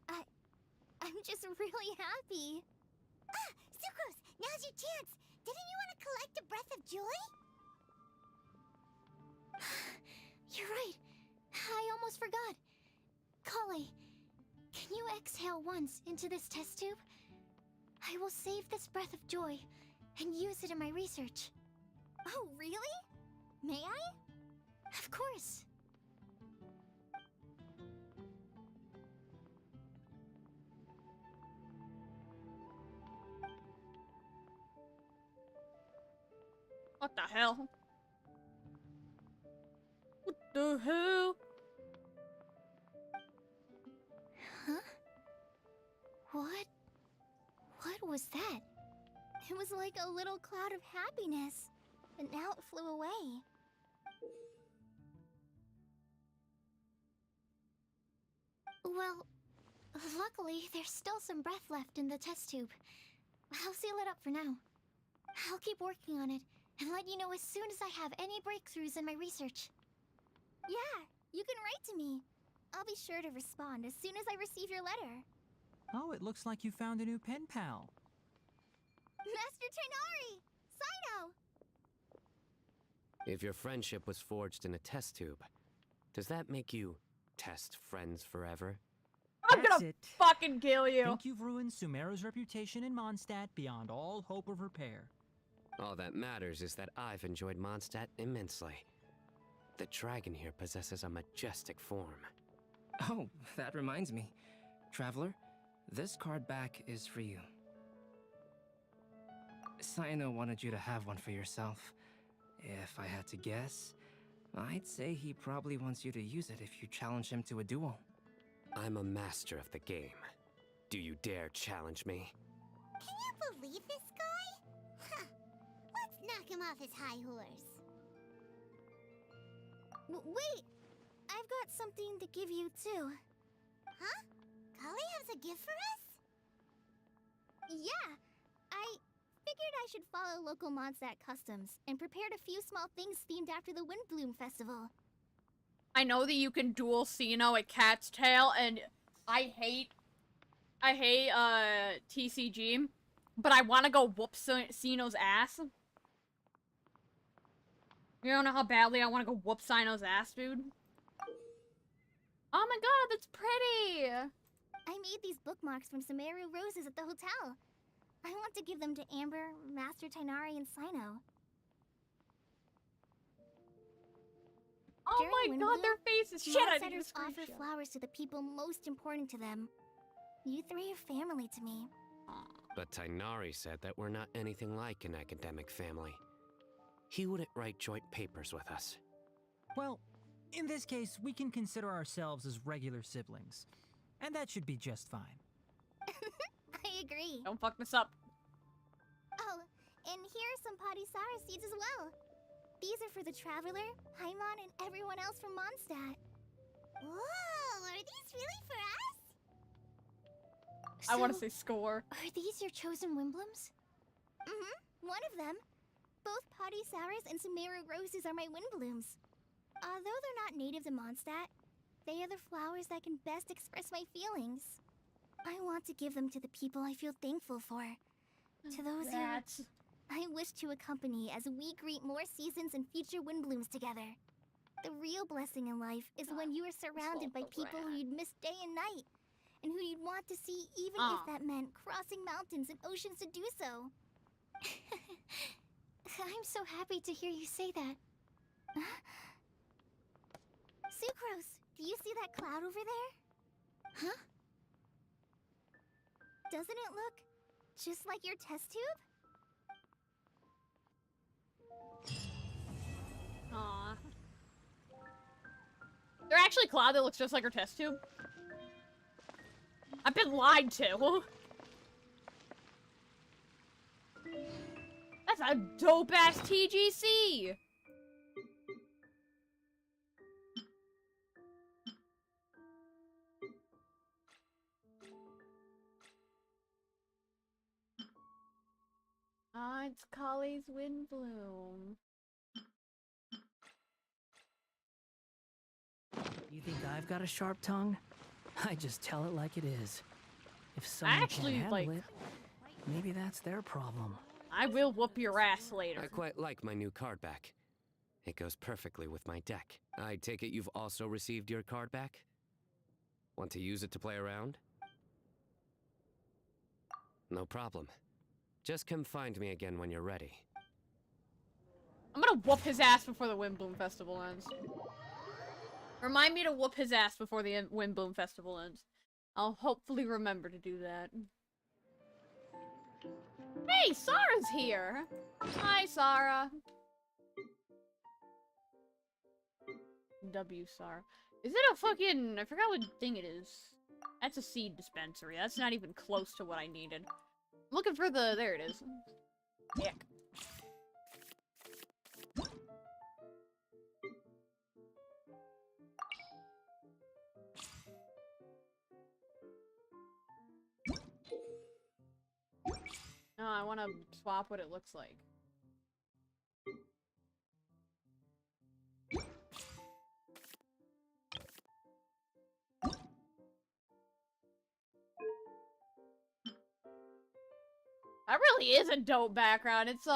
I'm just really happy. Ah, Sucrose, now's your chance. Didn't you want to collect a breath of joy? You're right. I almost forgot. Kale, can you exhale once into this test tube? I will save this breath of joy and use it in my research. Oh, really? May I? Of course. What the hell? What the hell? Huh? What was that? It was like a little cloud of happiness, but now it flew away. Well, luckily, there's still some breath left in the test tube. I'll seal it up for now. I'll keep working on it and let you know as soon as I have any breakthroughs in my research. Yeah, you can write to me. I'll be sure to respond as soon as I receive your letter. Oh, it looks like you found a new pen pal. Master Tainari! Sino! If your friendship was forged in a test tube, does that make you test friends forever? I'm That's gonna it. fucking kill you. Think you've ruined Sumeru's reputation in Mondstadt beyond all hope of repair. All that matters is that I've enjoyed Mondstadt immensely. The dragon here possesses a majestic form. Oh, that reminds me. Traveler, this card back is for you. Sino wanted you to have one for yourself. If I had to guess, I'd say he probably wants you to use it if you challenge him to a duel. I'm a master of the game. Do you dare challenge me? Can you believe this guy? Huh. Let's knock him off his high horse. Wait! I've got something to give you, too. Huh? Kale has a gift for us? Yeah! I figured I should follow local Mondstadt customs and prepared a few small things themed after the Windblume festival. I know that you can duel Sino at Cat's Tail, and I hate TCG, but I want to go whoop Sino's ass. You don't know how badly I want to go whoop Sino's ass, dude. Oh my god, that's pretty! I made these bookmarks from Sumeru roses at the hotel. I want to give them to Amber, Master Tainari, and Sino. Oh my god, their faces! Shit, I need to Mondstatters offer screenshot. flowers to the people most important to them. You three are family to me. But Tainari said that we're not anything like an academic family. He wouldn't write joint papers with us. Well, in this case, we can consider ourselves as regular siblings. And that should be just fine. I agree. Don't fuck this up. Oh, and here are some Padisara seeds as well. These are for the Traveler, Paimon, and everyone else from Mondstadt. Whoa, are these really for us? I want to So, say score. Are these your chosen Windblooms? Mm-hmm, one of them. Both Padisauras and Sumeru roses are my Windblooms. Although they're not native to Mondstadt, they are the flowers that can best express my feelings. I want to give them to the people I feel thankful for. To those who I wish to accompany as we greet more seasons and future Windblooms together. The real blessing in life is when you are surrounded by people who you'd miss day and night, and who you'd want to see even if that meant crossing mountains and oceans to do so. I'm so happy to hear you say that. Sucrose, do you see that cloud over there? Huh? Doesn't it look just like your test tube? Aw. They're actually cloud that looks just like her test tube. I've been lied to. That's a dope-ass TGC! Ah, it's Collie's Windblume. You think I've got a sharp tongue? I just tell it like it is. If someone Actually, can't handle like- it, maybe that's their problem. I will whoop your ass later. I quite like my new card back. It goes perfectly with my deck. I take it you've also received your card back? Want to use it to play around? No problem. Just come find me again when you're ready. I'm gonna whoop his ass before the Windblume Festival ends. Remind me to whoop his ass before the Windblume Festival ends. I'll hopefully remember to do that. Hey, Sarah's here! Hi, Sarah. W, Sarah. Is it a fucking... I forgot what thing it is. That's a seed dispensary. That's not even close to what I needed. I'm looking for the... There it is. Ick. No, I want to swap what it looks like. That really is a dope background. It's,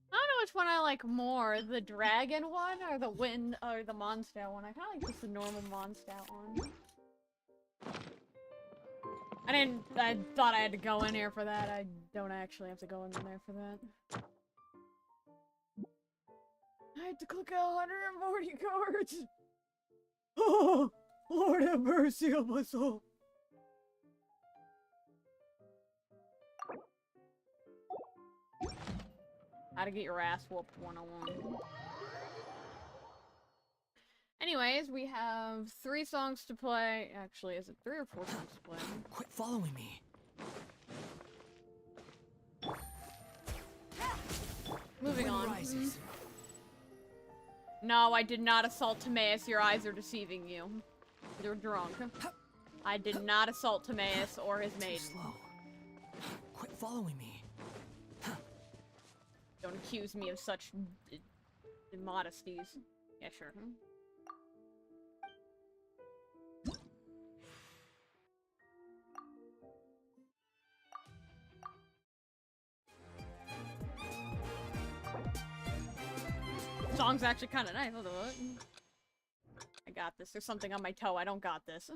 I don't know which one I like more, the dragon one or the Mondstadt one. I kind of like just the normal Mondstadt one. I thought I had to go in here for that. I don't actually have to go in there for that. I had to click 140 cards! Oh, Lord have mercy on my soul. How to get your ass whooped 101. Anyways, we have 3 songs to play. Actually, is it 3 or 4 songs to play? Quit following me. Moving on. Rises. No, I did not assault Timaeus. Your eyes are deceiving you. You're drunk. I did not assault Timaeus or his maiden. Slow. Quit following me. Don't accuse me of such immodesties. Yeah, sure. Song's actually kind of nice. Hold on. I got this. There's something on my toe. I don't got this.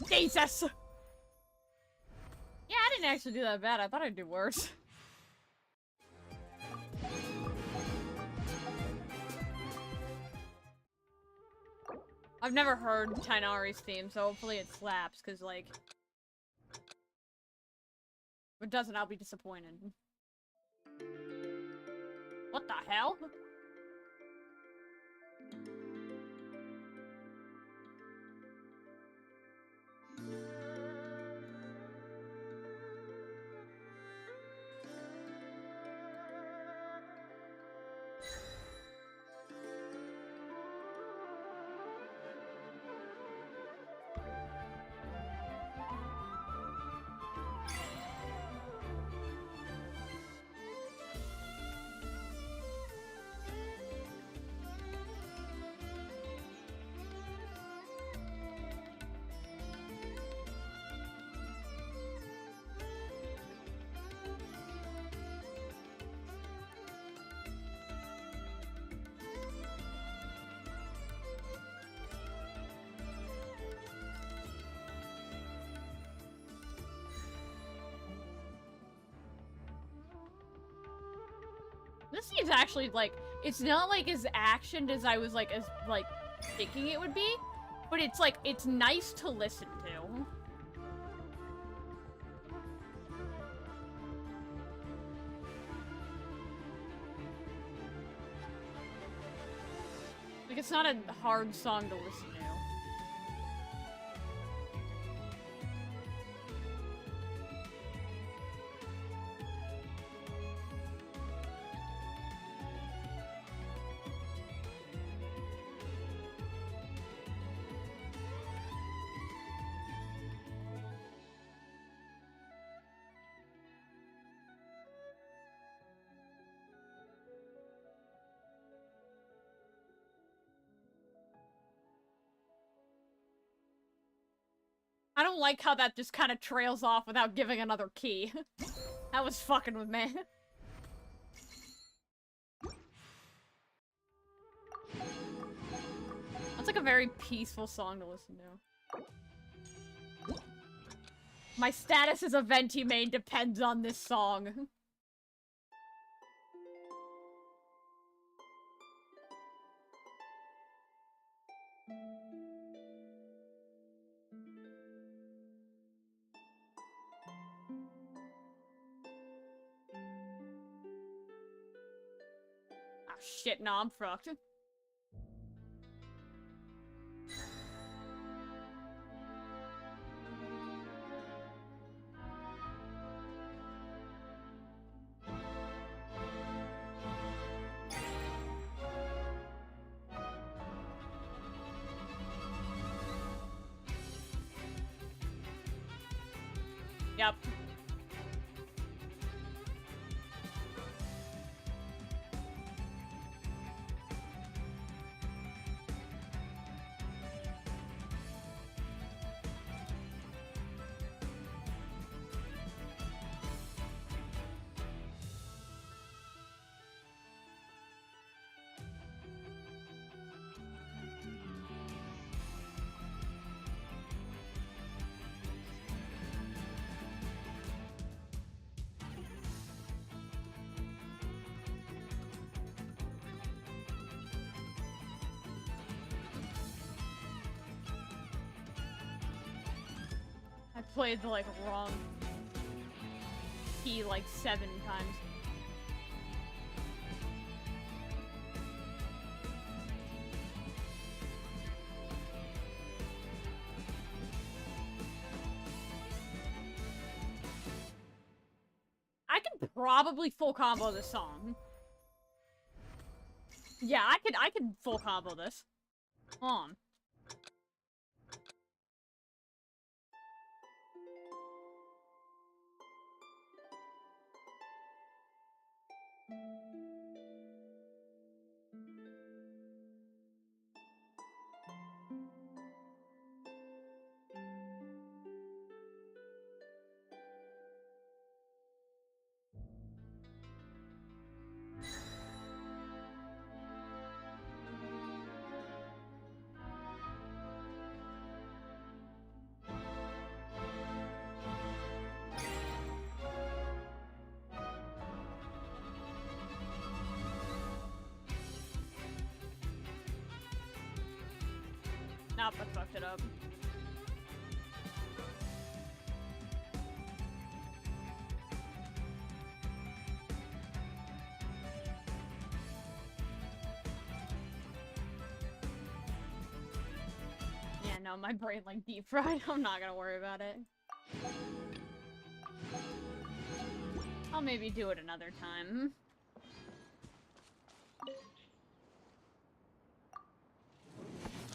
Jesus! Yeah, I didn't actually do that bad. I thought I'd do worse. I've never heard Tainari's theme, so hopefully it slaps, because, like... If it doesn't, I'll be disappointed. What the hell? This seems actually, like, it's not, like, as actioned as I was, like, thinking it would be. But it's, like, it's nice to listen to. Like, it's not a hard song to listen to. I don't like how that just kind of trails off without giving another key. That was fucking with me. That's like a very peaceful song to listen to. My status as a venti main depends on this song. Shit, no, I'm fucked. Yep. I played the, like, wrong key, like, 7 times. I could probably full combo this song. Yeah, I could full combo this. Hold on. Nope, I fucked it up. Yeah, no, my brain like deep fried. I'm not gonna worry about it. I'll maybe do it another time.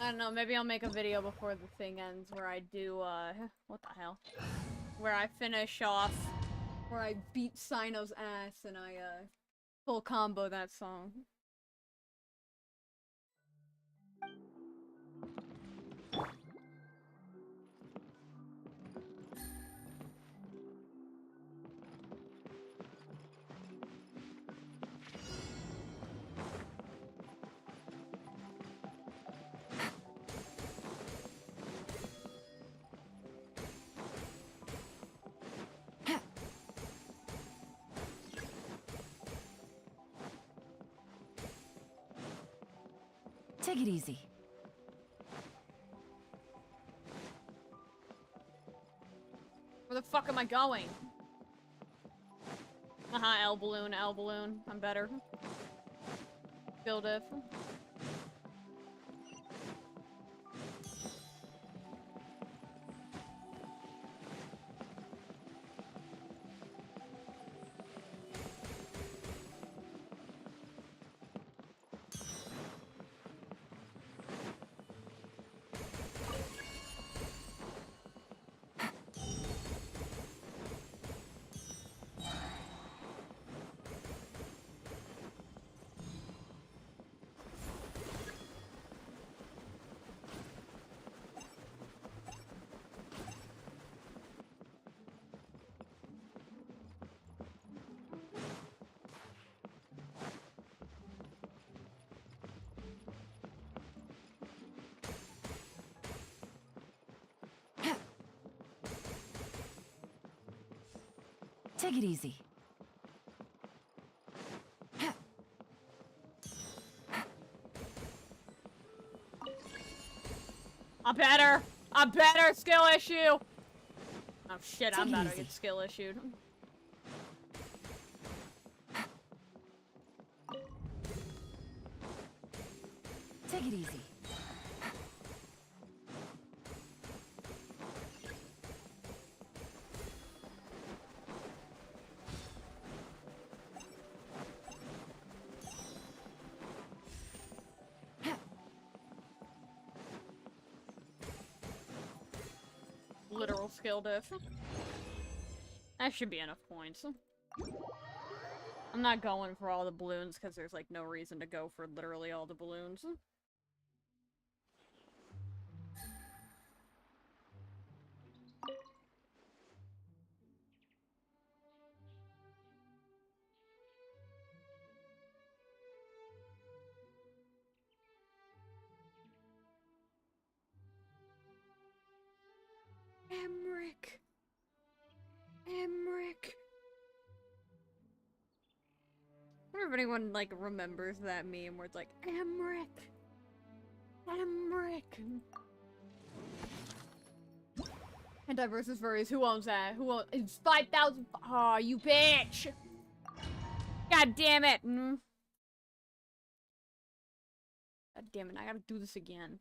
I don't know, maybe I'll make a video before the thing ends where I do, what the hell? Where I finish off, where I beat Sino's ass and I, full combo that song. Take it easy. Where the fuck am I going? Haha, L balloon, L balloon. I'm better. Skill diff. Take it easy. I'm better! I'm better! Skill issue! Oh shit, I'm Take it about to easy. get skill issued. Take it easy. Literal skill diff. That should be enough points. I'm not going for all the balloons because there's like no reason to go for literally all the balloons. Emmerich. Emmerich. I wonder if anyone, like, remembers that meme where it's like, Emmerich. Emmerich. Hentai versus furries. Who owns that? Who owns? It's 5,000. Aw, you bitch. God damn it. God damn it. I gotta do this again.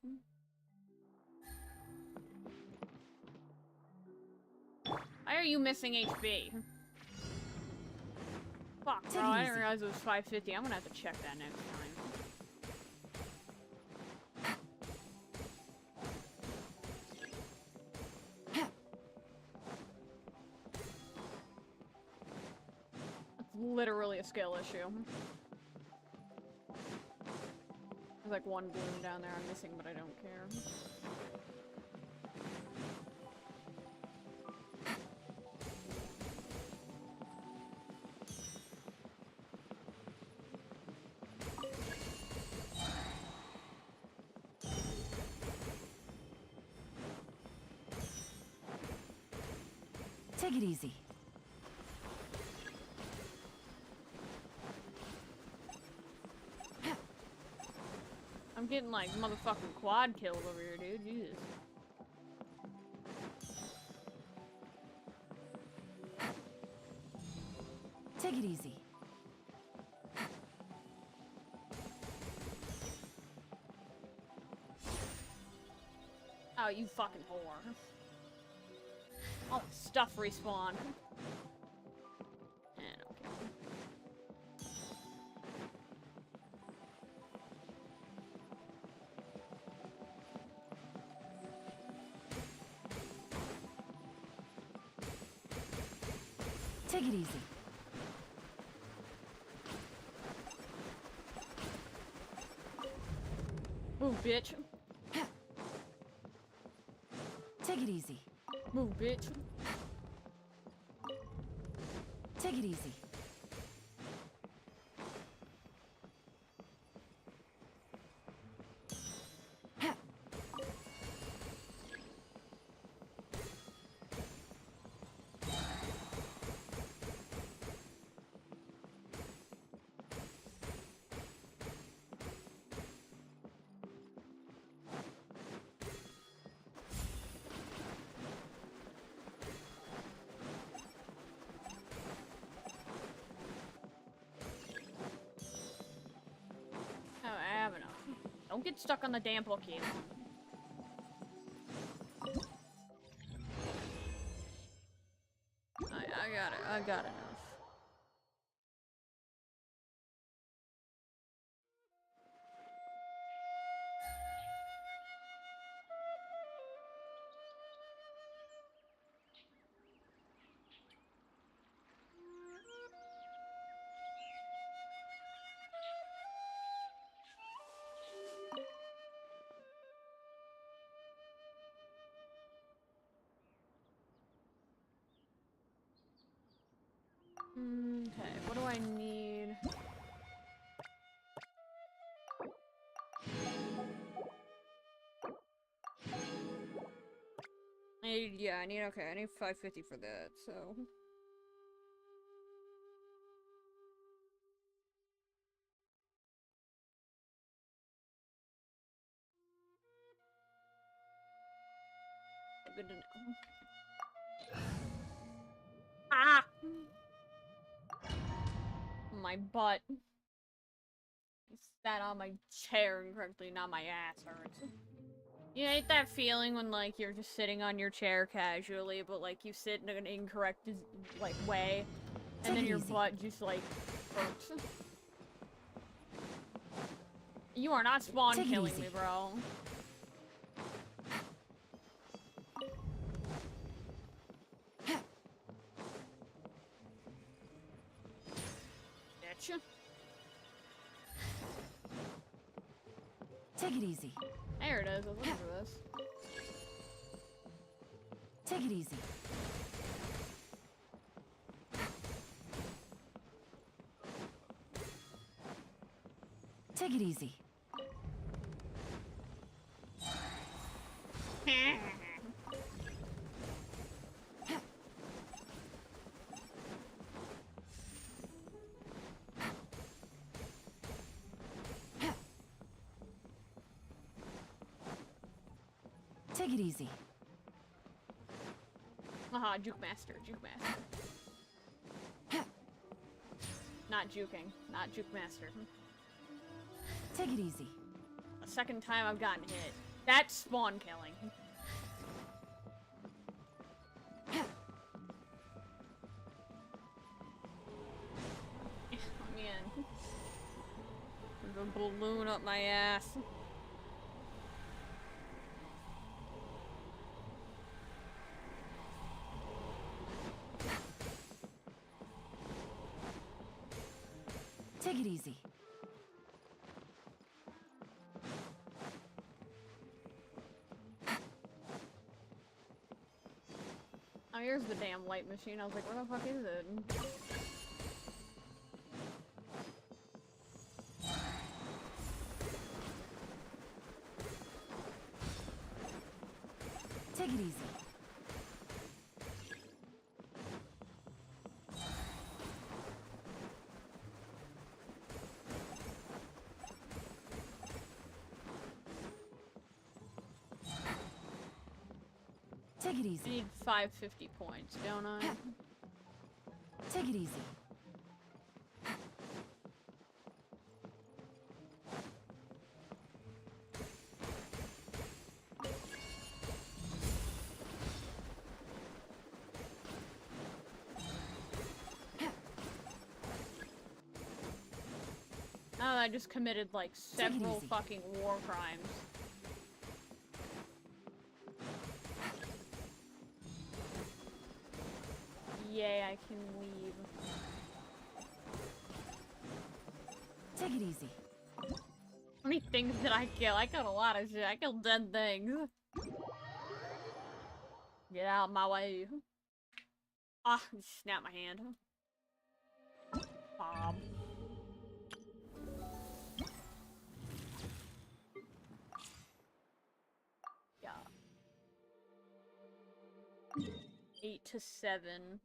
Why are you missing HP? Fuck, bro, I didn't realize it was 550. I'm gonna have to check that next time. It's literally a skill issue. There's like one balloon down there I'm missing, but I don't care. Take it easy. I'm getting like motherfucking quad killed over here, dude. Jesus. Take it easy. Oh, you fucking whore. All the stuff respawn. And okay. Take it easy. Move, bitch. Take it easy. Move, bitch. Take it easy. Don't get stuck on the damn Pokemon. I got enough. Okay, what do I need? I need 550 for that, so. Good to know. Ah! My butt. I sat on my chair incorrectly, not my ass hurts. You hate that feeling when, like, you're just sitting on your chair casually, but, like, you sit in an incorrect, like, way, and then your butt just, like, hurts. You are not spawn killing me, bro. Bitch. Take it easy. There it is. I was looking for this. Take it easy. Take it easy. Take it easy. Haha, juke master, juke master. Not juking, not juke master. Take it easy. The second time I've gotten hit. That's spawn killing. Let me in. There's a balloon up my ass. Take it easy. Oh, here's the damn light machine. I was like, where the fuck is it? Take it easy. Take it easy. I need 550 points, don't I? Take it easy. Oh, I just committed like several fucking war crimes. Yay, I can leave. Take it easy. How many things did I kill? I killed a lot of shit. I killed 10 things. Get out of my way. Ah, snap my hand. Bob. Yeah. 8 to 7.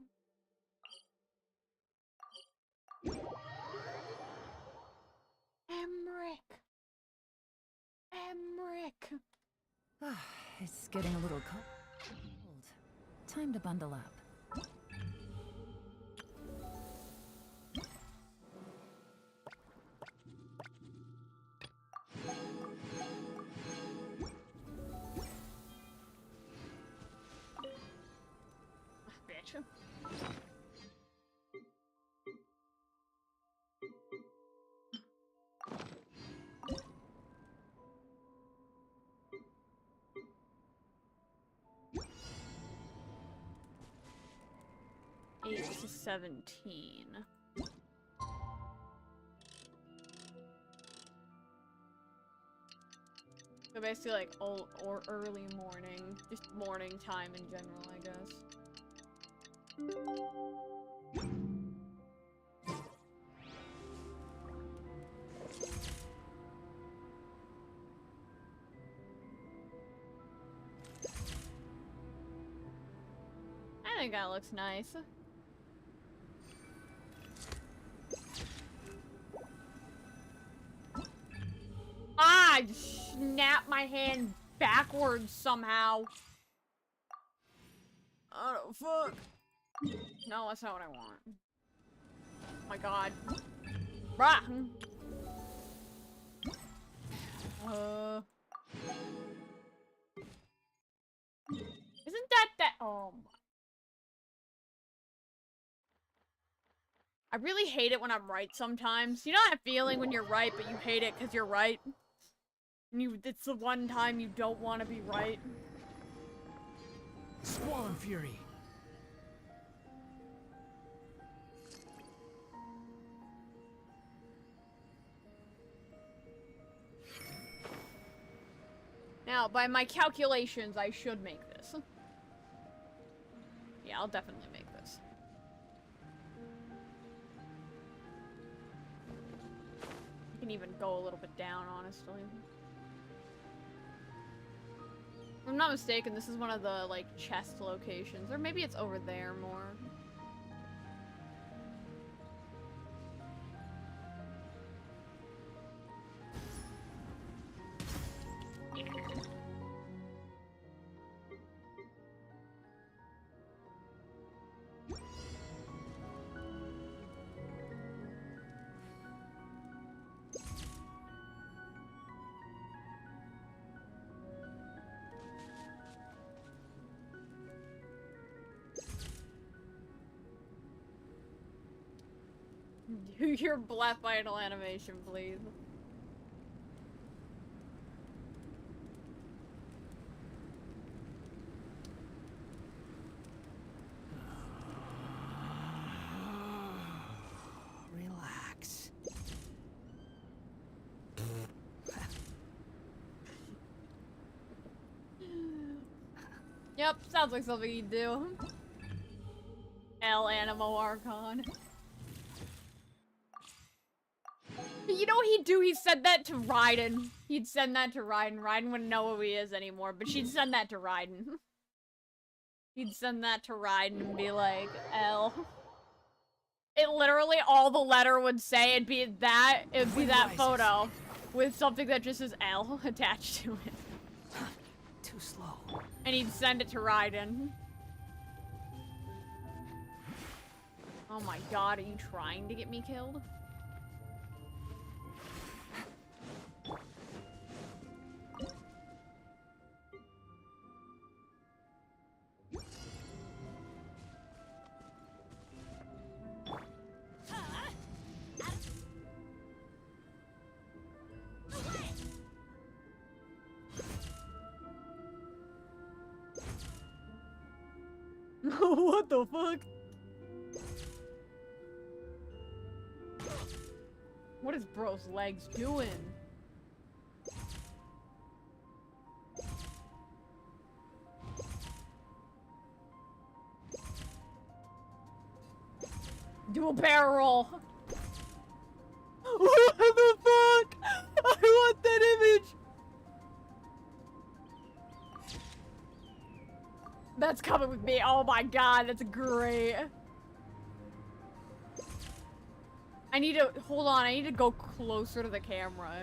Emmerich. It's getting a little cold. Time to bundle up. Bitch. Eight to 17. So basically like all or early morning, just morning time in general, I guess. I think that looks nice. Ah, I snapped my hand backwards somehow. Oh, fuck. No, that's not what I want. Oh my god. Bruh. Isn't that oh my. I really hate it when I'm right sometimes. You know that feeling when you're right, but you hate it because you're right? And it's the one time you don't want to be right. Squall and Fury. Now, by my calculations, I should make this. Yeah, I'll definitely make this. I can even go a little bit down, honestly. If I'm not mistaken, this is one of the, like, chest locations. Or maybe it's over there more. Do your black vinyl animation, please. Relax. Yep, sounds like something you'd do. El Animo Archon. You know what he'd do? He said that to Raiden. He'd send that to Raiden. Raiden wouldn't know who he is anymore, but she'd send that to Raiden. He'd send that to Raiden and be like, L. It literally, all the letter would say, it'd be that photo with something that just says L attached to it. Too slow. I need to send it to Raiden. Oh my god, are you trying to get me killed? What the fuck? What is bro's legs doing? Do a barrel roll. What the fuck? I want that image. That's coming with me. Oh my god, that's great. I need to, hold on, I need to go closer to the camera.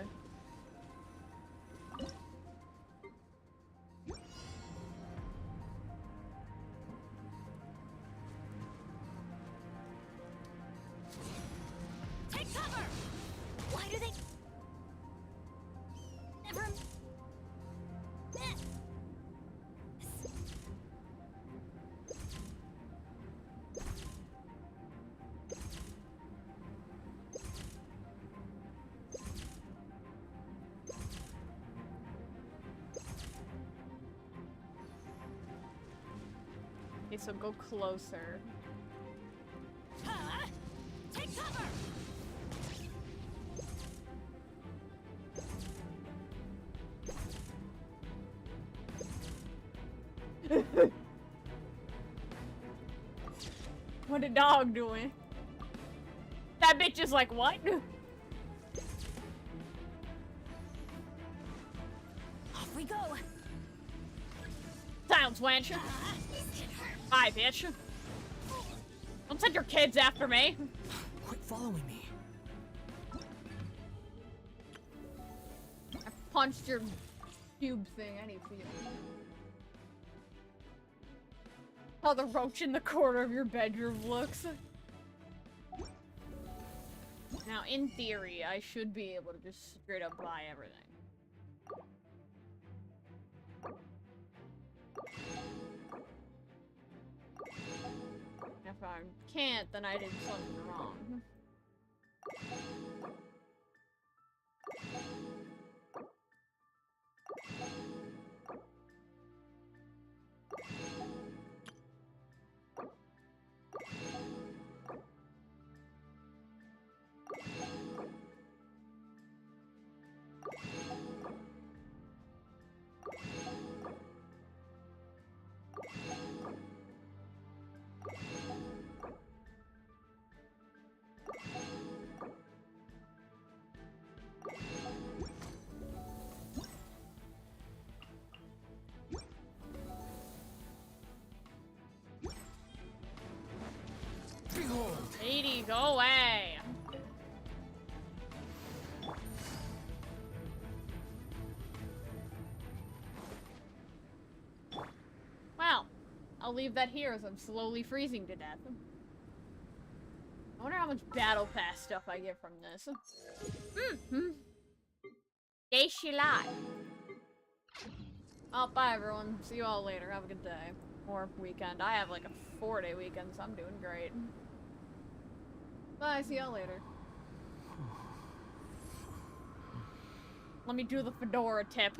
Take cover! Why do they... Never... Okay, so go closer. Take cover! What a dog doing? That bitch is like, what? Off we go! Silence, wench. Bye, bitch. Don't send your kids after me. Quit following me. I punched your cube thing. I need to feel. How the roach in the corner of your bedroom looks. Now, in theory, I should be able to just straight up buy everything. If I can't, then I did something wrong. Lady, go away! Well, I'll leave that here as I'm slowly freezing to death. I wonder how much battle pass stuff I get from this. Day she lie. Oh, bye everyone. See you all later. Have a good day. Or weekend. I have like a 4-day weekend, so I'm doing great. Bye, see y'all later. Let me do the fedora tip.